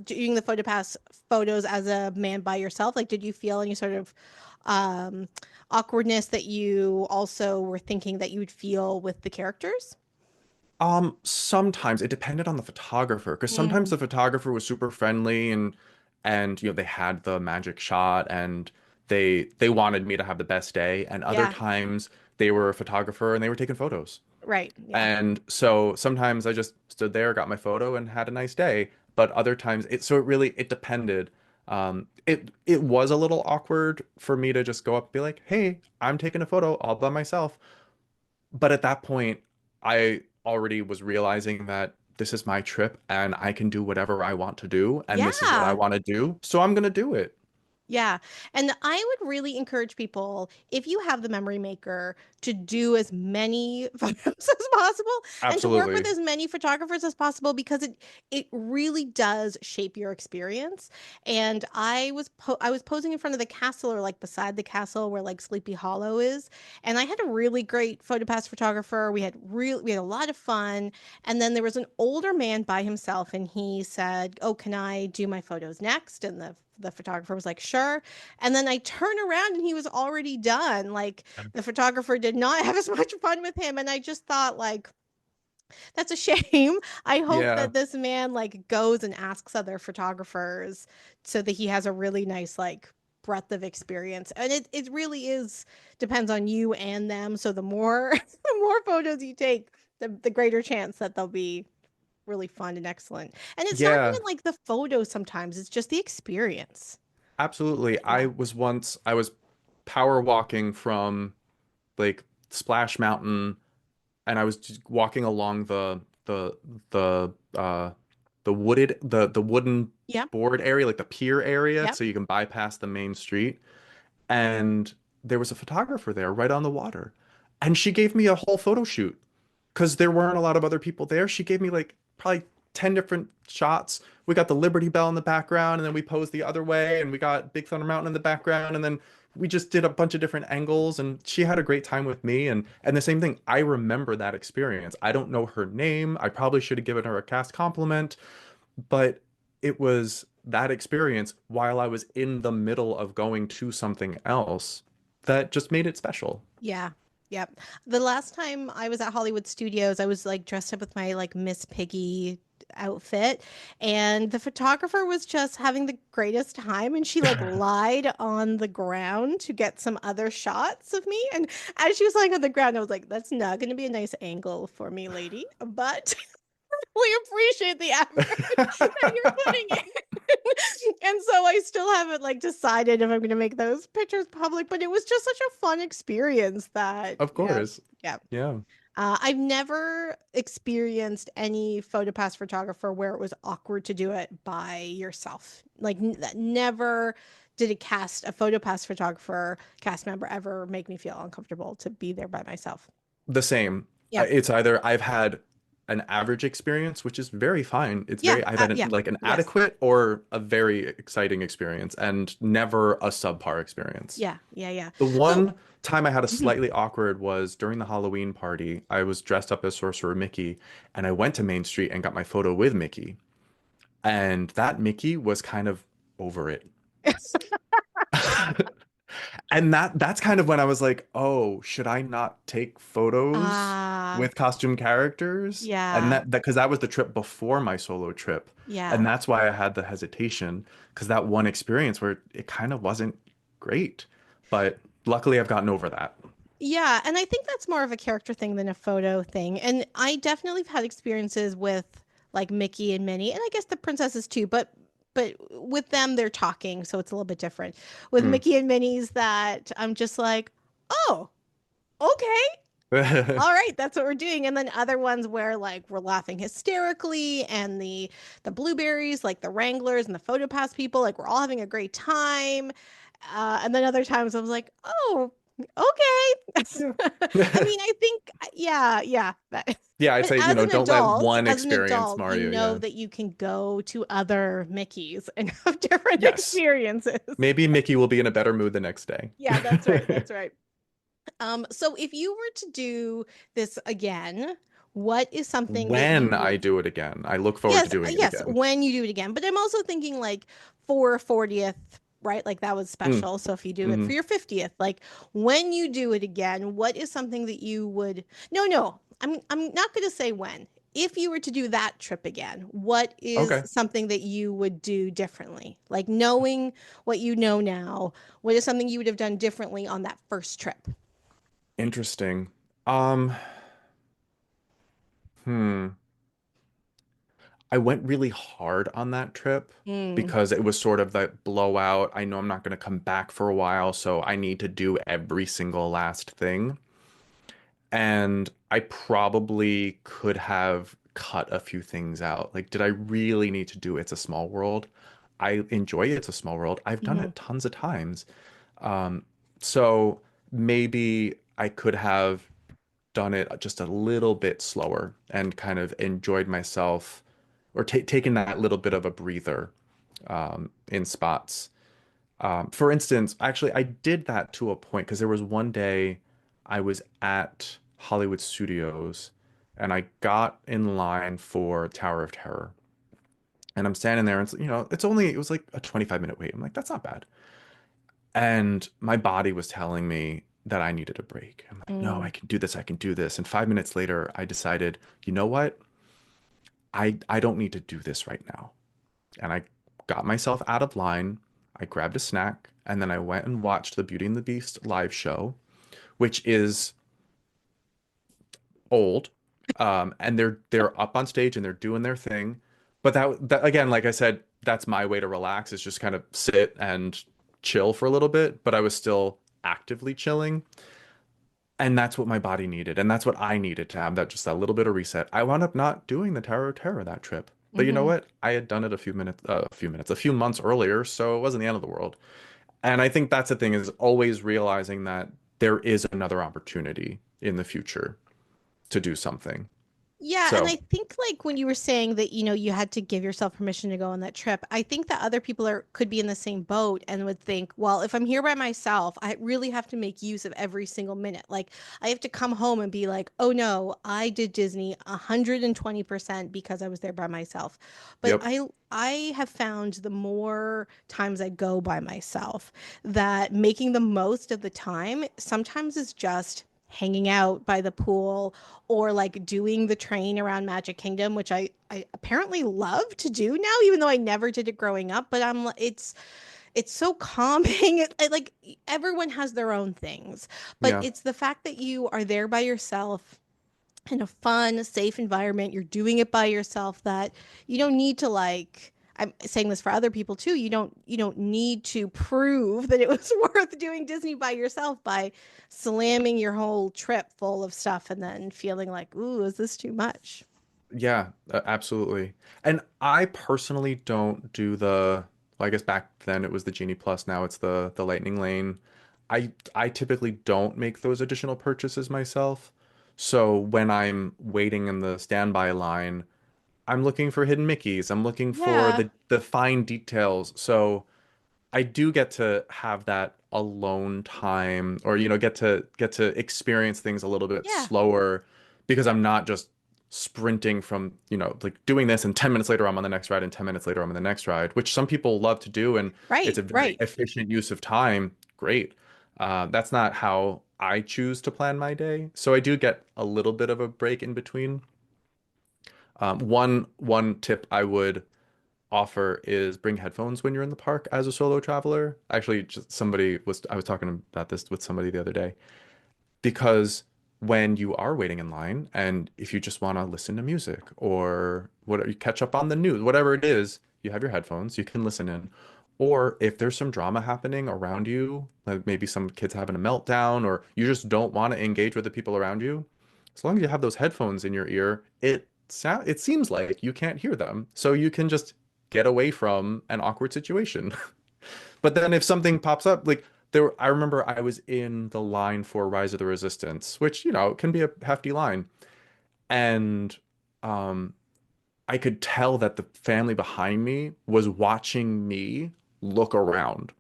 doing the PhotoPass photos as a man by yourself? Like, did you feel any sort of um, awkwardness that you also were thinking that you would feel with the characters? Sometimes it depended on the photographer because sometimes Mm, the photographer was super friendly and they had the magic shot and they wanted me to have the best day, and other yeah, times they were a photographer and they were taking photos. right. Yeah. And so sometimes I just stood there, got my photo and had a nice day, but other times it really it depended. It was a little awkward for me to just go up and be like, "Hey, I'm taking a photo all by myself." But at that point, I already was realizing that this is my trip and I can do whatever I want to do, and this is what I Yeah. want to do, so I'm gonna do it. Yeah. And I would really encourage people, if you have the memory maker, to do as many photos as possible and to work with Absolutely. as many photographers as possible because it really does shape your experience. And I was posing in front of the castle or like beside the castle where like Sleepy Hollow is, and I had a really great PhotoPass photographer. We had a lot of fun. And then there was an older man by himself and he said, "Oh, can I do my photos next?" And the photographer was like, "Sure." And then I turned around and he was already done. Like the photographer did not have as much fun with him. And I just thought, like, that's a shame. I hope Yeah. that this man like goes and asks other photographers so that he has a really nice like breadth of experience. And it really is depends on you and them. So the more the more photos you take, the greater chance that they'll be really fun and excellent. And it's not Yeah, even like the photos sometimes, it's just the experience. absolutely. Yeah. I was power walking from like Splash Mountain, and I was just walking along the the wooden Yep. board area, like the pier area, Yep. so you can bypass the main street. And there was a photographer there right on the water. And she gave me a whole photo shoot because there weren't a lot of other people there. She gave me like probably 10 different shots. We got the Liberty Bell in the background, and then we posed the other way, and we got Big Thunder Mountain in the background, and then we just did a bunch of different angles, and she had a great time with me. And the same thing, I remember that experience. I don't know her name. I probably should have given her a cast compliment, but it was that experience while I was in the middle of going to something else that just made it special. Yeah. Yep. The last time I was at Hollywood Studios, I was like dressed up with my like Miss Piggy outfit, and the photographer was just having the greatest time, and she like lied on the ground to get some other shots of me. And as she was lying on the ground, I was like, "That's not going to be a nice angle for me, lady, but we appreciate the effort that you're putting in." And so I still haven't like decided if I'm going to make those pictures public, but it was just such a fun experience that, Of yeah, course. yeah. Yeah. I've never experienced any PhotoPass photographer where it was awkward to do it by yourself. Like, never did a PhotoPass photographer cast member ever make me feel uncomfortable to be there by myself. The same. Yeah. It's either I've had an average experience, which is very fine. It's Yeah. very, I've had Yeah. like an Yes. adequate or a very exciting experience and never a subpar experience. Yeah. Yeah. Yeah. The Well, one time I had a mhm. slightly awkward was during the Halloween party. I was dressed up as Sorcerer Mickey and I went to Main Street and got my photo with Mickey. And that Mickey was kind of over it. And that's kind of when I was like, oh, should I not take photos Ah, with costume characters? And yeah. that because that was the trip before my solo trip. And Yeah. that's why I had the hesitation because that one experience where it kind of wasn't great. But luckily I've gotten over that. Yeah, and I think that's more of a character thing than a photo thing. And I definitely have had experiences with like Mickey and Minnie, and I guess the princesses too, but with them they're talking, so it's a little bit different. With Mm. Mickey and Minnie's that I'm just like, "Oh, okay. All right, that's what we're doing." And then other ones where like we're laughing hysterically and the blueberries, like the Wranglers and the PhotoPass people, like we're all having a great time. And then other times I was like, "Oh, okay." Yeah. I mean, I think yeah, yeah. Yeah, I'd But say, don't let one as an experience adult, mar you you. know Yeah. that you can go to other Mickeys and have different Yes. experiences. Maybe Mickey will be in a better mood the next day. Yeah, that's right. That's right. So if you were to do this again, what is something that you When I would, do it again, I look forward to yes, doing it yes, again. when you do it again. But I'm also thinking like for 40th, right? Like that was Mm. special. So if you do it for Hmm. your 50th, like when you do it again, what is something that you would, no, no, I'm not going to say when. If you were to do that trip again, what is Okay. something that you would do differently? Like knowing what you know now, what is something you would have done differently on that first trip? Interesting. Um, hmm. I went really hard on that trip Mm, because it was sort of that blowout. I know I'm not going to come back for a while, so I need to do every single last thing. And I probably could have cut a few things out. Like, did I really need to do It's a Small World? I enjoy It's a Small World. I've done mhm. it tons of times. Um, so maybe I could have done it just a little bit slower and kind of enjoyed myself or taken that little bit of a breather in spots. For instance, actually, I did that to a point because there was one day I was at Hollywood Studios and I got in line for Tower of Terror. And I'm standing there and it was like a 25-minute wait. I'm like, that's not bad. And my body was telling me that I needed a break. I'm like, no, Mm, I can do this. I can do this. And 5 minutes later, I decided, you know what? I don't need to do this right now. And I got myself out of line. I grabbed a snack, and then I went and watched the Beauty and the Beast live show, which is old. And they're up on stage and they're doing their thing. But that again, like I said, that's my way to relax is just kind of sit and chill for a little bit. But I was still actively chilling. And that's what my body needed. And that's what I needed to have that just that little bit of reset. I wound up not doing the Tower of Terror that trip. But you know mhm. what? I had done it a few months earlier, so it wasn't the end of the world. And I think that's the thing is always realizing that there is another opportunity in the future to do something. Yeah, and So, I think like when you were saying that, you had to give yourself permission to go on that trip, I think that other people are could be in the same boat and would think, well, if I'm here by myself, I really have to make use of every single minute. Like I have to come home and be like, "Oh no, I did Disney 120% because I was there by myself." But yep. I have found the more times I go by myself that making the most of the time sometimes is just hanging out by the pool or like doing the train around Magic Kingdom, which I apparently love to do now, even though I never did it growing up. But it's so calming. Like everyone has their own things, but Yeah. it's the fact that you are there by yourself in a fun, safe environment. You're doing it by yourself that you don't need to like. I'm saying this for other people too. You don't need to prove that it was worth doing Disney by yourself by slamming your whole trip full of stuff and then feeling like, ooh, is this too much? Yeah, absolutely. And I personally don't do well, I guess back then it was the Genie Plus, now it's the Lightning Lane. I typically don't make those additional purchases myself. So when I'm waiting in the standby line, I'm looking for hidden Mickeys. I'm looking for Yeah. the fine details. So I do get to have that alone time or get to experience things a little bit Yeah. slower because I'm not just sprinting from, like doing this and 10 minutes later I'm on the next ride and 10 minutes later I'm on the next ride, which some people love to do and it's Right. a very Right. efficient use of time. Great. That's not how I choose to plan my day. So I do get a little bit of a break in between. One tip I would offer is bring headphones when you're in the park as a solo traveler. Actually, just I was talking about this with somebody the other day because when you are waiting in line and if you just want to listen to music or what you catch up on the news, whatever it is, you have your headphones, you can listen in. Or if there's some drama happening around you, like maybe some kids having a meltdown, or you just don't want to engage with the people around you, as long as you have those headphones in your ear, it seems like you can't hear them. So you can just get away from an awkward situation. But then if something pops up, like I remember I was in the line for Rise of the Resistance, which, can be a hefty line. And um, I could tell that the family behind me was watching me look around.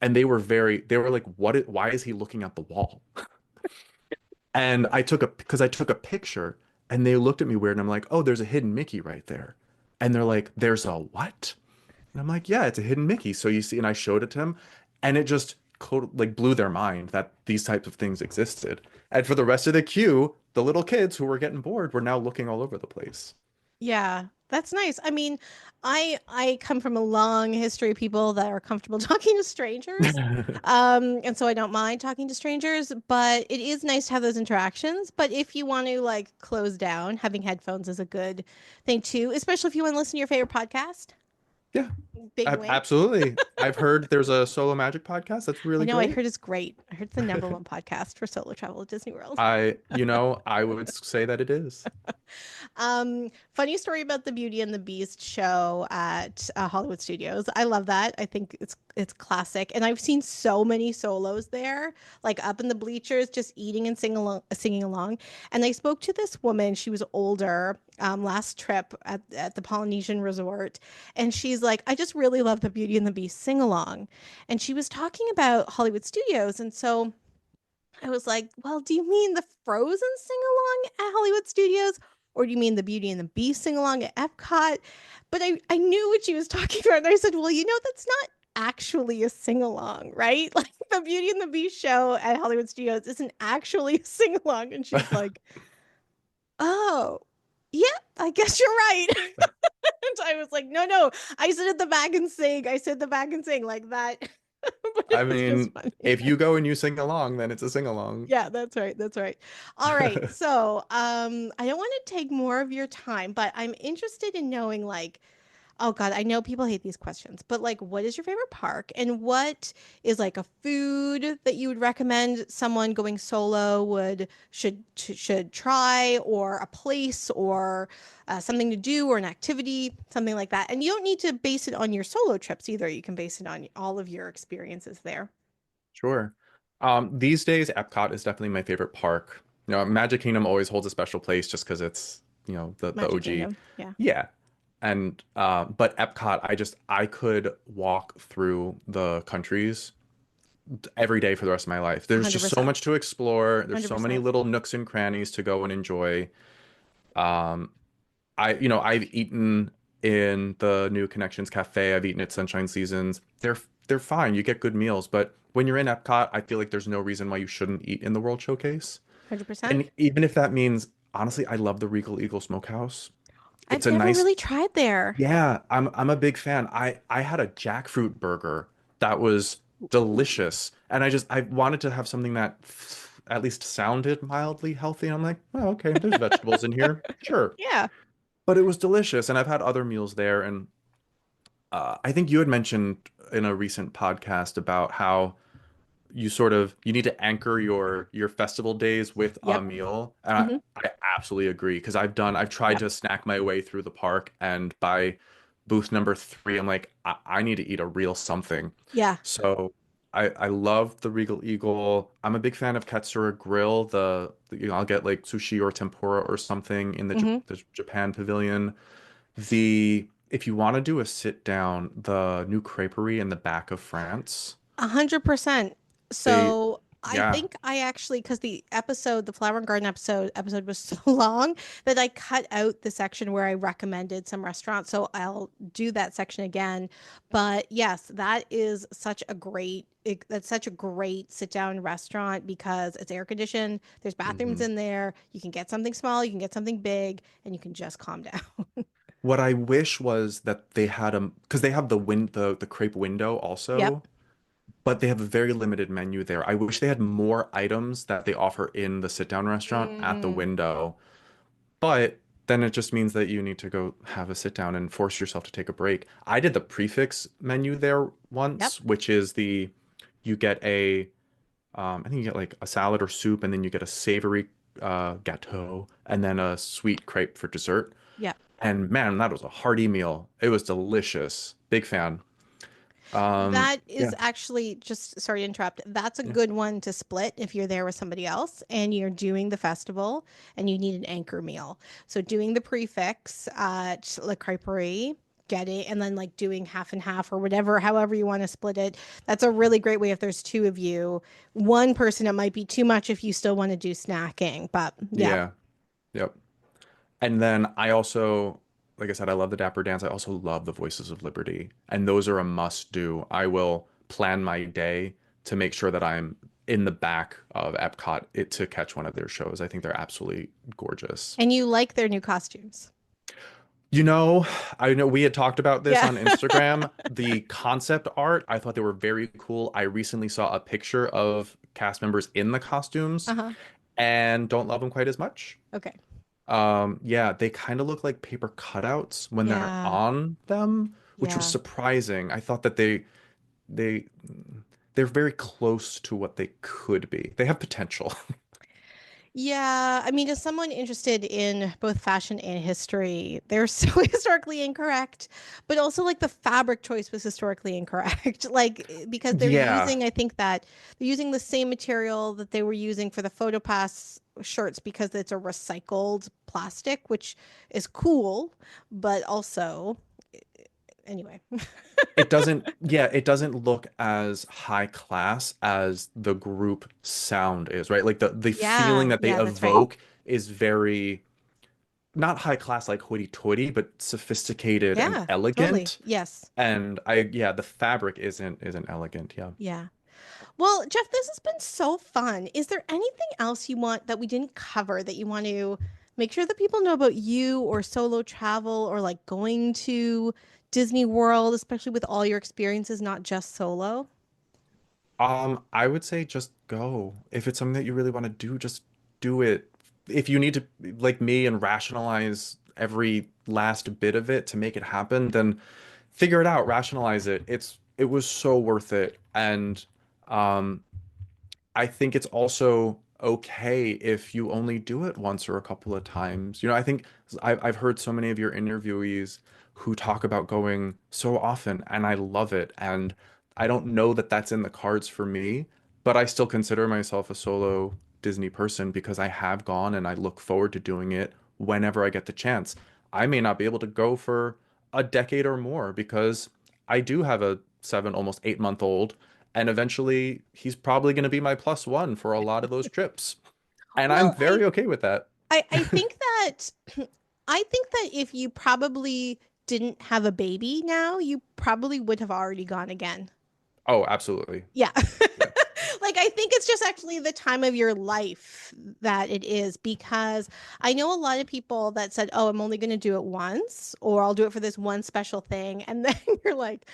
And they were like, why is he looking at the wall? And because I took a picture and they looked at me weird and I'm like, oh, there's a hidden Mickey right there. And they're like, there's a what? And I'm like, yeah, it's a hidden Mickey. So you see, and I showed it to him, and it just like blew their mind that these types of things existed. And for the rest of the queue, the little kids who were getting bored were now looking all over the place. Yeah, that's nice. I mean, I come from a long history of people that are comfortable talking to strangers. And so I don't mind talking to strangers, but it is nice to have those interactions. But if you want to like close down, having headphones is a good thing too, especially if you want to listen to your favorite podcast. Yeah, Big wink. absolutely. I've heard there's a solo magic podcast that's I really know, I great. heard it's great. I heard it's the number one podcast for solo travel at Disney World. I would say that it is. Funny story about the Beauty and the Beast show at Hollywood Studios. I love that. I think it's classic, and I've seen so many solos there, like up in the bleachers, just eating and singing along. And I spoke to this woman. She was older. Last trip at the Polynesian resort, and she's like, "I just really love the Beauty and the Beast sing along," and she was talking about Hollywood Studios, and so I was like, well, do you mean the Frozen sing along at Hollywood Studios? Or do you mean the Beauty and the Beast sing along at Epcot? But I knew what she was talking about. And I said, well, that's not actually a sing along, right? Like the Beauty and the Beast show at Hollywood Studios isn't actually a sing along. And she's like, oh, yeah, I guess you're right. And I was like, no, no, I sit at the back and sing. I sit at the back and sing like that. But it I was just mean, funny. if you go and you sing along, then it's a sing along. Yeah, that's right. That's right. All right. So, I don't want to take more of your time, but I'm interested in knowing like, oh God, I know people hate these questions, but like, what is your favorite park and what is like a food that you would recommend someone going solo should try, or a place, or something to do, or an activity, something like that. And you don't need to base it on your solo trips either. You can base it on all of your experiences there. Sure. These days, Epcot is definitely my favorite park. Magic Kingdom always holds a special place just because it's, the Magic OG. Kingdom. Yeah. Yeah. And but Epcot, I could walk through the countries every day for the rest of my life. There's just so 100%. much to explore. There's so many 100%. little nooks and crannies to go and enjoy. Um, I've eaten in the new Connections Cafe. I've eaten at Sunshine Seasons. They're fine. You get good meals, but when you're in Epcot, I feel like there's no reason why you shouldn't eat in the World Showcase. 100%. And even if that means, honestly, I love the Regal Eagle Smokehouse. It's I've a never nice, really tried there. yeah, I'm a big fan. I had a jackfruit burger that was delicious, and I wanted to have something that at least sounded mildly healthy. And I'm like, oh, okay, there's vegetables in here. Sure. Yeah. But it was delicious, and I've had other meals there. And I think you had mentioned in a recent podcast about how you need to anchor your festival days with a Yep. meal, and Hmm. I absolutely agree because I've tried Yep. to snack my way through the park, and by booth number three, I'm like, I need to eat a real something. Yeah. So I love the Regal Eagle. I'm a big fan of Katsura Grill. I'll get like sushi or tempura or something in Hmm. the Japan Pavilion. If you want to do a sit down, the new creperie in the back of France, 100%. they So I yeah, think I actually, because the Flower and Garden episode was so long that I cut out the section where I recommended some restaurants. So I'll do that section again. But yes, that's such a great sit down restaurant because it's air conditioned. There's bathrooms mhm. in there. You can get something small, you can get something big, and you can just calm down. What I wish was that they had because they have the crepe window Yep. also, but they have a very limited menu there. I wish they had more items that they offer in the sit down restaurant at the Mm, window. But then it just means that you need to go have a sit down and force yourself to take a break. I did the prefix menu there yep. once, which is you get I think you get like a salad or soup, and then you get a savory gâteau, and then a sweet crepe for dessert. Yep. And man, that was a hearty meal. It was delicious. Big fan. That is Yeah, actually just sorry to interrupt. That's a yeah, good one to split if you're there with somebody else and you're doing the festival and you need an anchor meal. So doing the prefix at La Crêperie, getting and then like doing half and half or whatever, however you want to split it. That's a really great way if there's two of you. One person, it might be too much if you still want to do snacking, but yeah. yeah, yep. And then I also, like I said, I love the Dapper Dance. I also love the Voices of Liberty, and those are a must do. I will plan my day to make sure that I'm in the back of Epcot to catch one of their shows. I think they're absolutely gorgeous. And you like their new costumes. You know, I know we had talked about this Yeah. on Instagram. The concept art, I thought they were very cool. I recently saw a picture of cast members in the costumes Uh-huh. and don't love them quite as much. Okay. Yeah, they kind of look like paper cutouts when they're Yeah. on them, which was Yeah. surprising. I thought that they they're very close to what they could be. They have potential. Yeah, I mean, as someone interested in both fashion and history, they're so historically incorrect, but also like the fabric choice was historically incorrect. Because they're Yeah, using, I think that they're using the same material that they were using for the PhotoPass shirts because it's a recycled plastic, which is cool, but also, anyway. it doesn't look as high class as the group sound is, right? Like the feeling Yeah, that they yeah, that's right. evoke is very not high class like hoity-toity, but sophisticated and Yeah, totally. elegant. Yes. And yeah, the fabric isn't elegant. Yeah. Yeah. Well, Jeff, this has been so fun. Is there anything else you want that we didn't cover that you want to make sure that people know about you or solo travel or like going to Disney World, especially with all your experiences, not just solo? I would say just go. If it's something that you really want to do, just do it. If you need to, like me, and rationalize every last bit of it to make it happen, then figure it out, rationalize it. It was so worth it. And um I think it's also okay if you only do it once or a couple of times. I think I've heard so many of your interviewees who talk about going so often, and I love it. And I don't know that that's in the cards for me, but I still consider myself a solo Disney person because I have gone and I look forward to doing it whenever I get the chance. I may not be able to go for a decade or more because I do have a 7, almost 8 month old, and eventually he's probably going to be my plus one for a lot of those trips. And I'm Well, very okay with that. I think that I think that if you probably didn't have a baby now, you probably would have already gone again. Oh, absolutely. Yeah. Yeah. I think it's just actually the time of your life that it is because I know a lot of people that said, "Oh, I'm only going to do it once or I'll do it for this one special thing." And then you're like,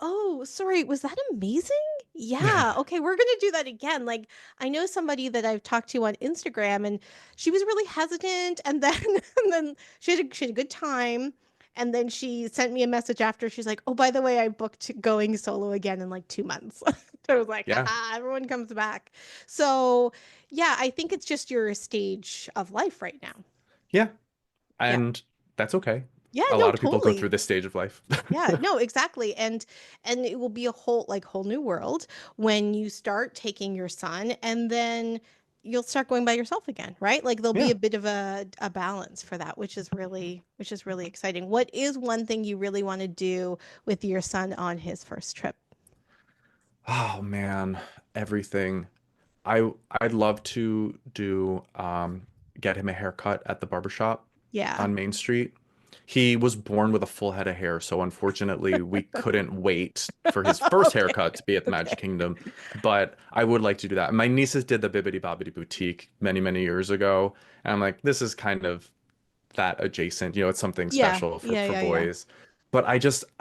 "Oh, sorry, was that amazing?" Yeah, okay, we're going to do that again. I know somebody that I've talked to on Instagram and she was really hesitant and then and then she had a good time and then she sent me a message after. She's like, "Oh, by the way, I booked going solo again in like 2 months." I was like, Yeah. haha, everyone comes back. So, yeah, I think it's just your stage of life right now. Yeah. Yeah. And that's okay. Yeah, A no, lot of people go through totally. this stage of life. Yeah, no, exactly. And it will be a whole new world when you start taking your son and then you'll start going by yourself again, right? Like there'll be Yeah. a bit of a balance for that, which is really exciting. What is one thing you really want to do with your son on his first trip? Oh man, everything. I'd love to do get him a haircut at the barbershop Yeah. on Main Street. He was born with a full head of hair, so unfortunately we couldn't wait for his first Okay. haircut to be at the Magic Okay. Kingdom. But I would like to do that. My nieces did the Bibbidi Bobbidi Boutique many, many years ago, and I'm like, this is kind of that adjacent. It's something Yeah. special for Yeah, for yeah, yeah. boys. But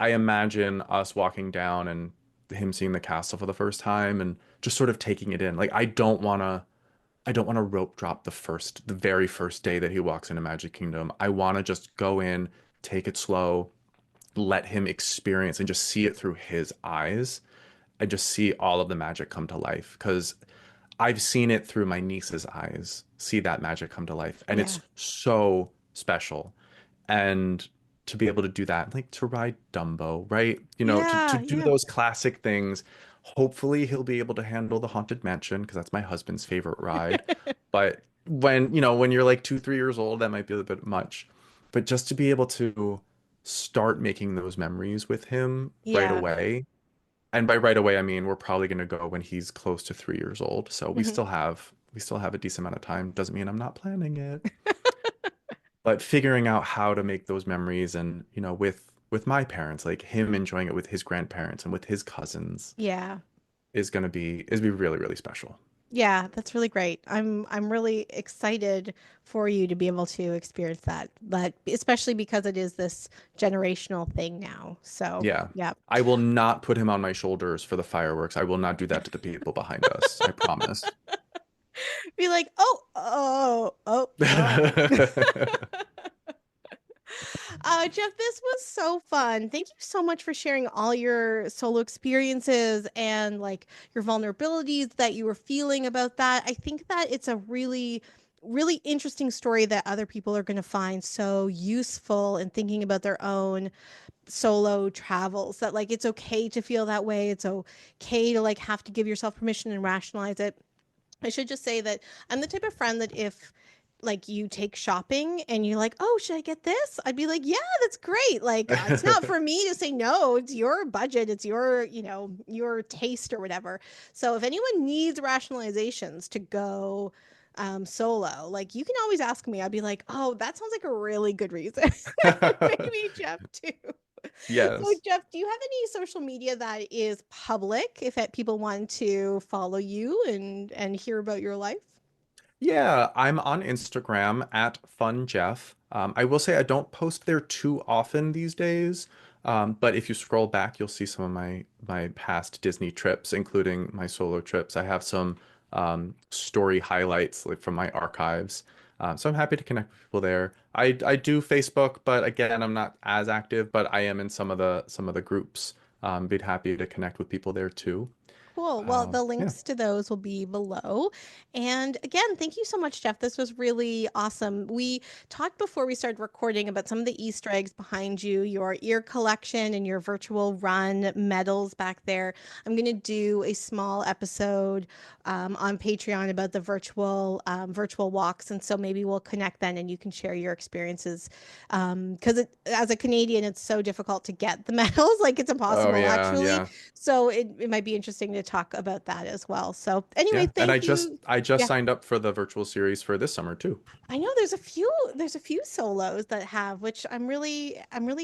I imagine us walking down and him seeing the castle for the first time and just sort of taking it in. Like I don't want to rope drop the very first day that he walks into Magic Kingdom. I want to just go in, take it slow, let him experience and just see it through his eyes and just see all of the magic come to life. Because I've seen it through my niece's eyes, see that magic come to life. And Yeah. it's so special. And to be able to do that, like to ride Dumbo, right? To Yeah, do yeah. those classic things. Hopefully he'll be able to handle the Haunted Mansion because that's my husband's favorite ride. But when you're like 2, 3 years old, that might be a little bit much. But just to be able to start making those memories with him right Yeah. away. And by right away, I mean we're probably going to go when he's close to 3 years old. So Mhm. we still have a decent amount of time. Doesn't mean I'm not planning it, but figuring out how to make those memories and with my parents, like him enjoying it with his grandparents and with his cousins Yeah. is be really, really special. Yeah, that's really great. I'm really excited for you to be able to experience that, but especially because it is this generational thing now. So, Yeah. yeah. I will not put him on my shoulders for the fireworks. I will not do that to the people behind us. I promise. Be like, "Oh, oh, oh, sorry." Jeff, this was so fun. Thank you so much for sharing all your solo experiences and like your vulnerabilities that you were feeling about that. I think that it's a really interesting story that other people are going to find so useful in thinking about their own solo travels, that like it's okay to feel that way. It's okay to like have to give yourself permission and rationalize it. I should just say that I'm the type of friend that if like you take shopping and you're like, "Oh, should I get this?" I'd be like, "Yeah, that's great." Like it's not for me to say no. It's your budget. It's your taste or whatever. So if anyone needs rationalizations to go solo, like you can always ask me. I'd be like, "Oh, that sounds like a really good reason." Maybe Jeff too. So, Yes. Jeff, do you have any social media that is public if people want to follow you and hear about your life? Yeah, I'm on Instagram at FunJeff. I will say I don't post there too often these days, but if you scroll back, you'll see some of my past Disney trips, including my solo trips. I have some story highlights like from my archives, so I'm happy to connect with people there. I do Facebook, but again, I'm not as active, but I am in some of the groups. Be happy to connect with people there too. Cool. Well, the Yeah. links to those will be below. And again, thank you so much, Jeff. This was really awesome. We talked before we started recording about some of the Easter eggs behind you, your ear collection and your virtual run medals back there. I'm going to do a small episode on Patreon about the virtual walks. And so maybe we'll connect then and you can share your experiences. Because as a Canadian, it's so difficult to get the medals. Like it's Oh impossible, yeah, actually. yeah. So it might be interesting to talk about that as well. So anyway, Yeah, and I thank just you. I just Yeah, signed up for the virtual series for this summer too. I know there's a few solos that have, which I'm really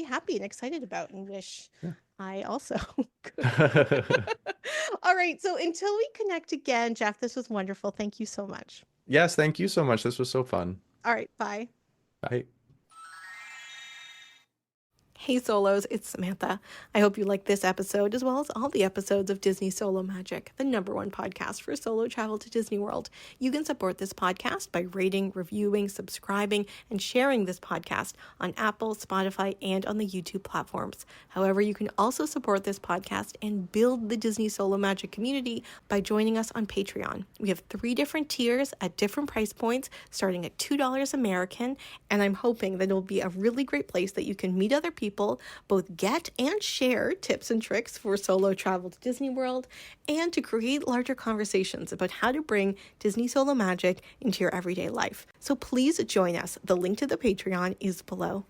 happy and excited about and wish Yeah. I also could. All right, so until we connect again, Jeff, this was wonderful. Thank you so much. Yes, thank you so much. This was so fun. All right, bye. Bye. Hey Solos, it's Samantha. I hope you liked this episode as well as all the episodes of Disney Solo Magic, the #1 podcast for solo travel to Disney World. You can support this podcast by rating, reviewing, subscribing, and sharing this podcast on Apple, Spotify, and on the YouTube platforms. However, you can also support this podcast and build the Disney Solo Magic community by joining us on Patreon. We have 3 different tiers at different price points, starting at $2 American, and I'm hoping that it'll be a really great place that you can meet other people, both get and share tips and tricks for solo travel to Disney World, and to create larger conversations about how to bring Disney Solo Magic into your everyday life. So please join us. The link to the Patreon is below.